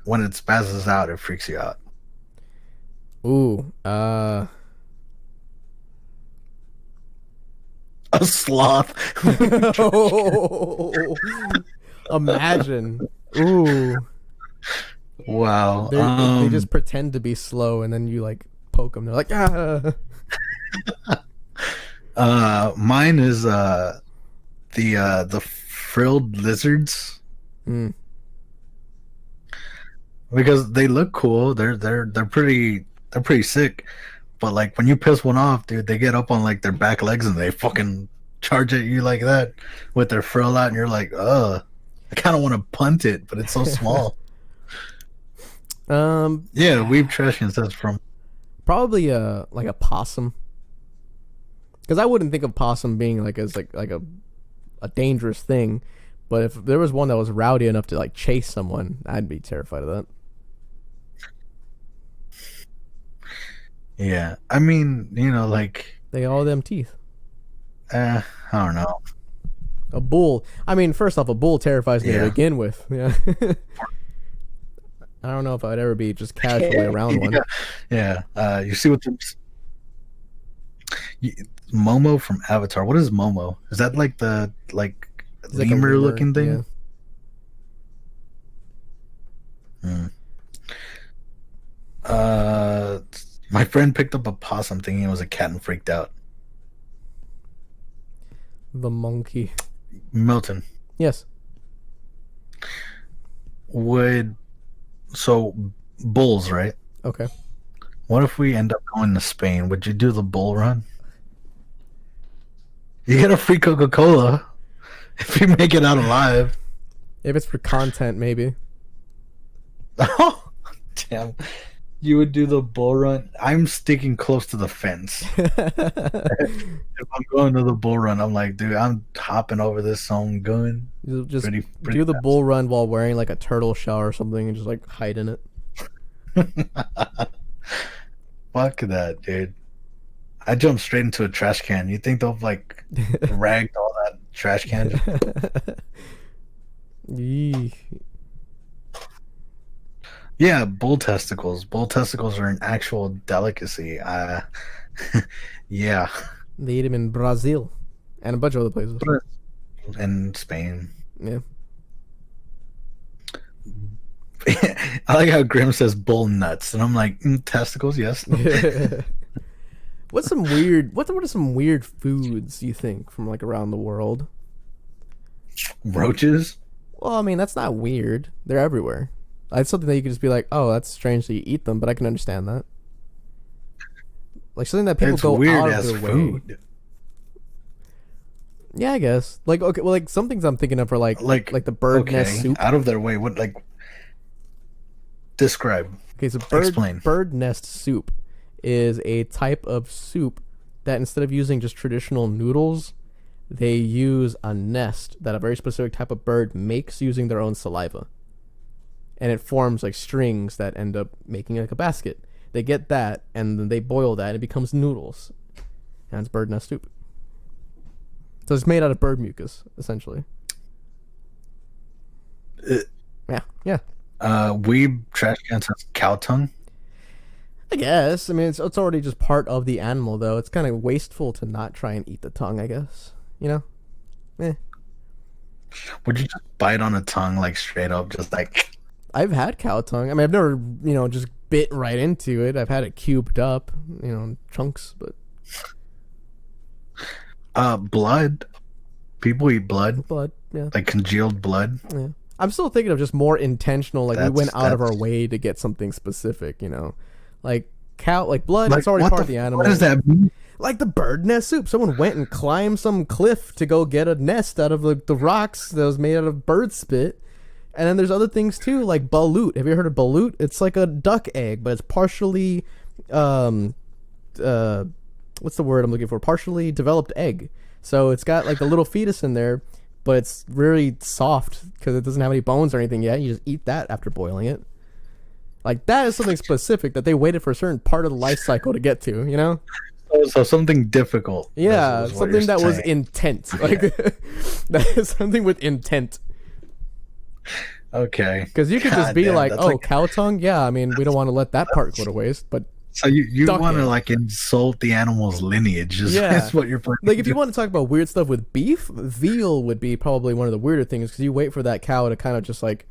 when it spazzes out, it freaks you out? Ooh, a sloth. Oh, imagine. Ooh. Wow. They just pretend to be slow, and then you like poke them. They're like, ah. Mine is the frilled lizards. Because they look cool. They're pretty sick. But like when you piss one off, dude, they get up on like their back legs and they fucking charge at you like that with their frill out, and you're like, I kind of want to punt it, but it's so small. Yeah, Weeb Trash Can says from probably like a possum, because I wouldn't think of possum being like as like a dangerous thing, but if there was one that was rowdy enough to like chase someone, I'd be terrified of that. Yeah, I mean, like they all them teeth. I don't know. A bull. I mean, first off, a bull terrifies me to begin with. Yeah. I don't know if I'd ever be just casually around one. Yeah. You see what Momo from Avatar. What is Momo? Is that like the lemur looking thing? Yeah. My friend picked up a possum thinking it was a cat and freaked out. The monkey. Milton. Yes. So bulls, right? Okay. What if we end up going to Spain? Would you do the bull run? You get a free Coca-Cola if you make it out alive. If it's for content, maybe. Oh, damn. You would do the bull run? I'm sticking close to the fence. If I'm going to the bull run, I'm like, dude, I'm hopping over this song gun. You'll just pretty do the bull run while wearing like a turtle shell or something and just like hide in it. Fuck that, dude. I jumped straight into a trash can. You think they'll like ragged all that trash can? Yeah, bull testicles. Bull testicles are an actual delicacy. Yeah. They eat them in Brazil and a bunch of other places. In Spain. Yeah. I like how Grim says bull nuts, and I'm like, testicles, yes. What's some weird? What are some weird foods you think from like around the world? Roaches. Well, I mean that's not weird. They're everywhere. It's something that you could just be like, oh, that's strange that you eat them, but I can understand that. Like something that people go weird out of as their food. way. Yeah, I guess. Like okay, well, like some things I'm thinking of are like the bird nest soup. Out of their way. What like? Describe. Okay, so Explain. bird nest soup is a type of soup that instead of using just traditional noodles, they use a nest that a very specific type of bird makes using their own saliva. And it forms like strings that end up making like a basket. They get that and then they boil that and it becomes noodles. And it's bird nest soup. So it's made out of bird mucus, essentially. Yeah. Weeb trash can says cow tongue. I guess. I mean, it's already just part of the animal, though. It's kind of wasteful to not try and eat the tongue, I guess. You know? Would you just bite on a tongue, like, straight up, just like... I've had cow tongue. I mean, I've never, just bit right into it. I've had it cubed up, chunks, but... Blood. People eat blood. Blood, yeah. Like congealed blood. Yeah. I'm still thinking of just more intentional, like we went out of our way to get something specific, Like cow, like blood, like, it's already part of the animal. What does that mean? Like the bird nest soup. Someone went and climbed some cliff to go get a nest out of the rocks that was made out of bird spit. And then there's other things too, like balut. Have you heard of balut? It's like a duck egg, but it's partially, what's the word I'm looking for? Partially developed egg. So it's got like a little fetus in there, but it's really soft because it doesn't have any bones or anything yet. You just eat that after boiling it. Like that is something specific that they waited for a certain part of the life cycle to get to, So something difficult. Yeah, something that was intent. Like that is something with intent. Okay. Because you could just be like, oh, cow tongue? Yeah, I mean, we don't want to let that part go to waste, but... So you want to like insult the animal's lineage? That's what you're like. If you want to talk about weird stuff with beef, veal would be probably one of the weirder things because you wait for that cow to kind of just like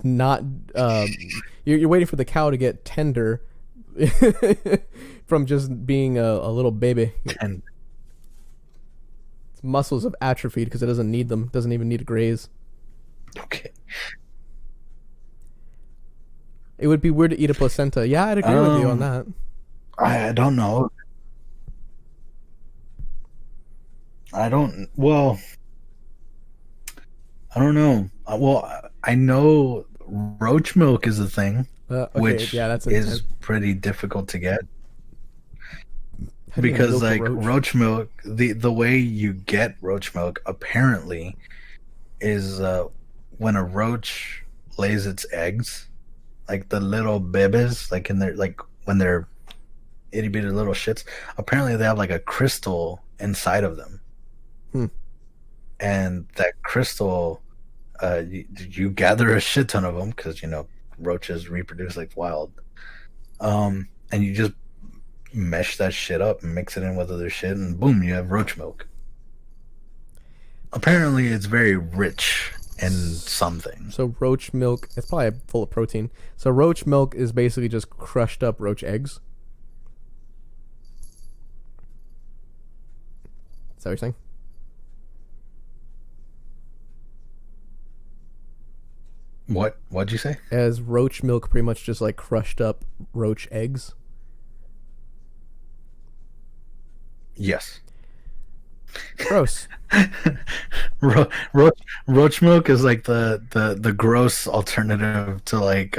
not. You're waiting for the cow to get tender from just being a little baby. Its muscles have atrophied because it doesn't need them. Doesn't even need to graze. Okay. It would be weird to eat a placenta. Yeah, I'd agree with you on that. I don't know. I don't know. Well, I know roach milk is a thing, which is pretty difficult to get. Because like roach milk, the way you get roach milk apparently is when a roach lays its eggs. Like the little babies, like in their when they're itty bitty little shits. Apparently, they have like a crystal inside of them, and that crystal, you gather a shit ton of them because roaches reproduce like wild, and you just mesh that shit up and mix it in with other shit, and boom, you have roach milk. Apparently, it's very rich. And something. So roach milk, it's probably full of protein. So roach milk is basically just crushed up roach eggs. Is that what you're saying? What'd you say? As roach milk pretty much just like crushed up roach eggs? Yes. Gross. Roach milk is like the gross alternative to like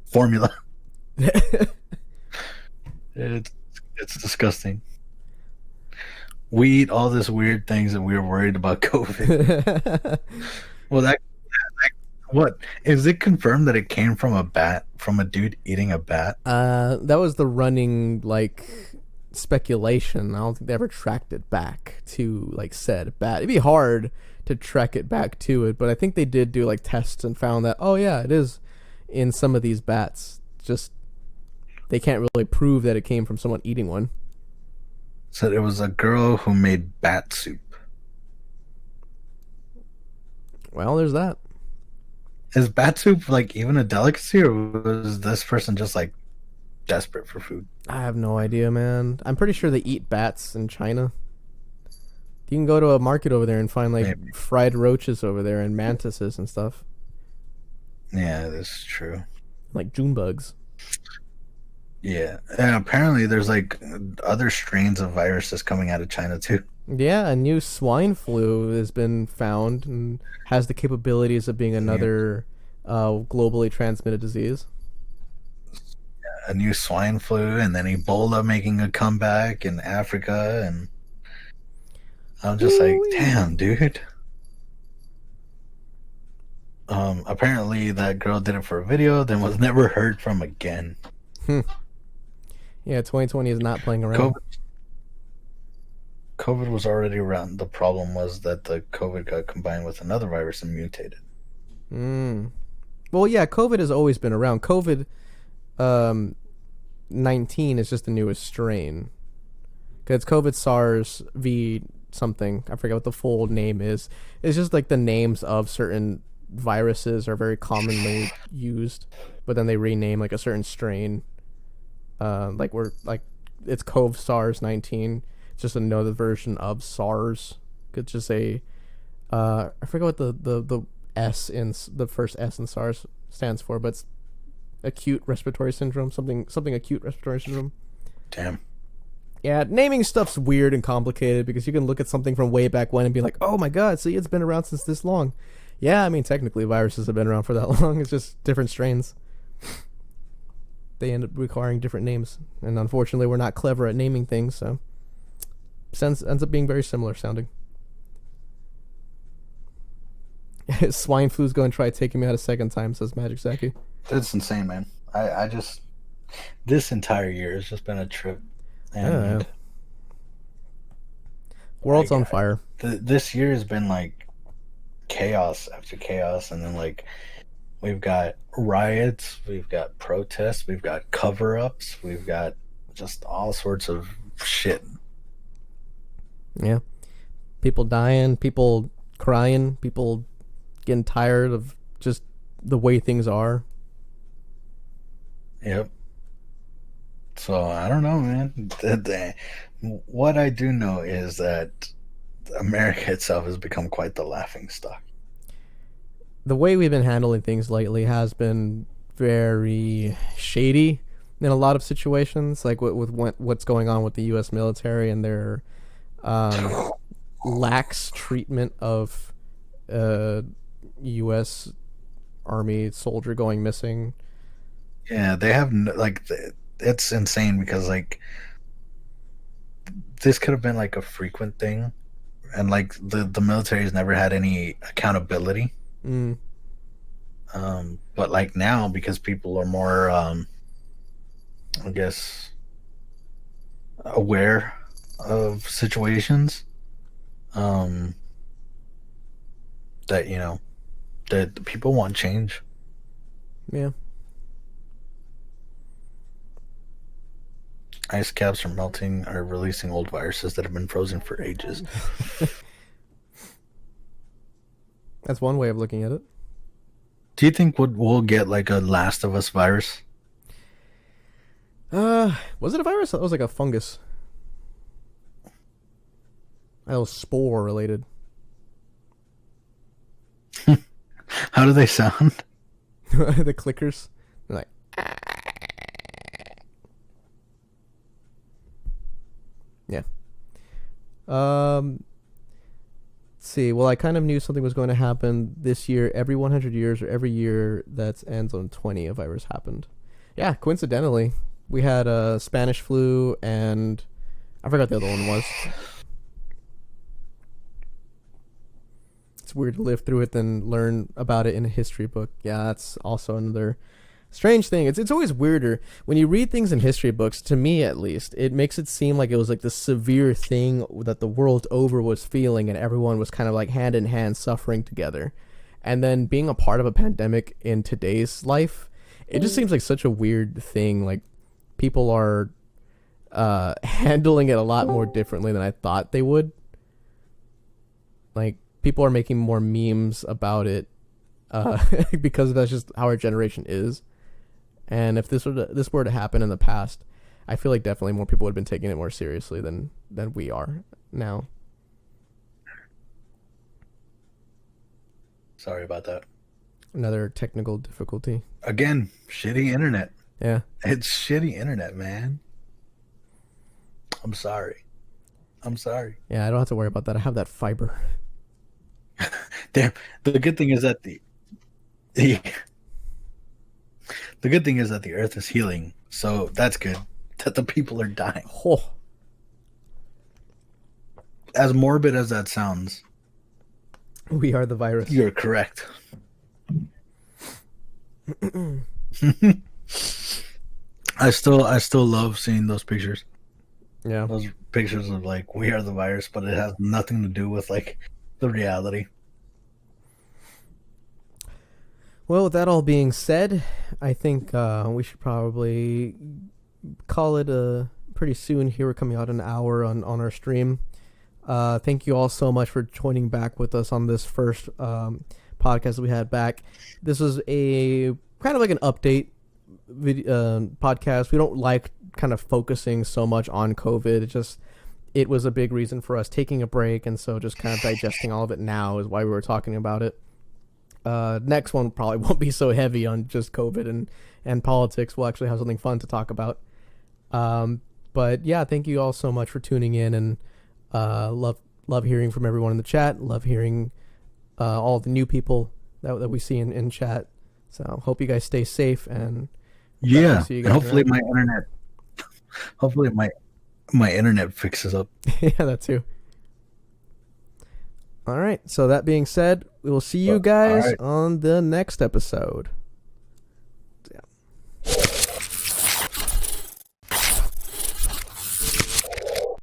formula. It's disgusting. We eat all this weird things and we were worried about COVID. Well, what is it confirmed that it came from a bat, from a dude eating a bat? That was the running like speculation. I don't think they ever tracked it back to like said bat. It'd be hard to track it back to it, but I think they did do like tests and found that it is in some of these bats. Just they can't really prove that it came from someone eating one. Said it was a girl who made bat soup. Well, there's that. Is bat soup like even a delicacy, or was this person just like desperate for food? I have no idea, man. I'm pretty sure they eat bats in China. You can go to a market over there and find like Maybe. fried roaches over there and mantises and stuff. Yeah, that's true. Like June bugs. Yeah, and apparently there's like other strains of viruses coming out of China too. Yeah, a new swine flu has been found and has the capabilities of being another globally transmitted disease. A new swine flu, and then Ebola making a comeback in Africa, and I'm just like, damn, dude. Apparently that girl did it for a video, then was never heard from again. Yeah, 2020 is not playing around. COVID was already around. The problem was that the COVID got combined with another virus and mutated. Well, yeah, COVID has always been around. COVID 19 is just the newest strain. Because it's COVID SARS V something. I forget what the full name is. It's just like the names of certain viruses are very commonly used, but then they rename like a certain strain. It's COVID SARS 19. It's just another version of SARS. It's just I forget what the S in the first S in SARS stands for, but it's acute respiratory syndrome, something acute respiratory syndrome. Damn. Yeah, naming stuff's weird and complicated because you can look at something from way back when and be like, oh my god, see, it's been around since this long. Yeah, I mean, technically viruses have been around for that long. It's just different strains. They end up requiring different names, and unfortunately we're not clever at naming things, so ends up being very similar sounding. Swine flu's going to try taking me out a second time, says Magic Zaki. That's insane, man. I just, this entire year has just been a trip. And yeah. World's on fire. This year has been like chaos after chaos, and then like we've got riots, we've got protests, we've got cover-ups, we've got just all sorts of shit. Yeah. People dying, people crying, people getting tired of just the way things are. Yep. So I don't know, man. What I do know is that America itself has become quite the laughingstock. The way we've been handling things lately has been very shady in a lot of situations, like with what's going on with the U.S. military and their lax treatment of U.S. Army soldier going missing. Yeah, they have it's insane because like this could have been like a frequent thing, and like the military has never had any accountability. But like now, because people are more I guess aware of situations, that that people want change. Yeah. Ice caps are melting, are releasing old viruses that have been frozen for ages. That's one way of looking at it. Do you think we'll get like a Last of Us virus? Was it a virus? That was like a fungus. That was spore related. How do they sound? The clickers. They're like. Yeah. Let's see. Well, I kind of knew something was going to happen this year. Every 100 years or every year that ends on 20, a virus happened. Yeah, coincidentally, we had a Spanish flu and I forgot the other one was. It's weird to live through it then learn about it in a history book. Yeah, that's also another strange thing. It's always weirder when you read things in history books, to me at least. It makes it seem like it was like the severe thing that the world over was feeling and everyone was kind of like hand in hand suffering together. And then being a part of a pandemic in today's life, It just seems like such a weird thing. Like, people are handling it a lot more differently than I thought they would. Like, people are making more memes about it because that's just how our generation is. And if this were to happen in the past, I feel like definitely more people would have been taking it more seriously than we are now. Sorry about that. Another technical difficulty. Again, shitty internet. Yeah. It's shitty internet, man. I'm sorry. Yeah, I don't have to worry about that. I have that fiber. Damn. The good thing is that the good thing is that the earth is healing. So that's good. That the people are dying. Oh. As morbid as that sounds, we are the virus. You're correct. I still love seeing those pictures. Yeah. Those pictures of like we are the virus, but it has nothing to do with like the reality. Well, with that all being said, I think we should probably call it pretty soon here. We're coming out an hour on our stream. Thank you all so much for joining back with us on this first podcast that we had back. This was a kind of like an update podcast. We don't like kind of focusing so much on COVID. It was a big reason for us taking a break, and so just kind of digesting all of it now is why we were talking about it. Next one probably won't be so heavy on just COVID and politics. We'll actually have something fun to talk about. But yeah, thank you all so much for tuning in, and love hearing from everyone in the chat. Love hearing all the new people that we see in chat. So hope you guys stay safe, and yeah, and hopefully my internet fixes up. Yeah, that too. All right. So that being said, we will see you guys on the next episode.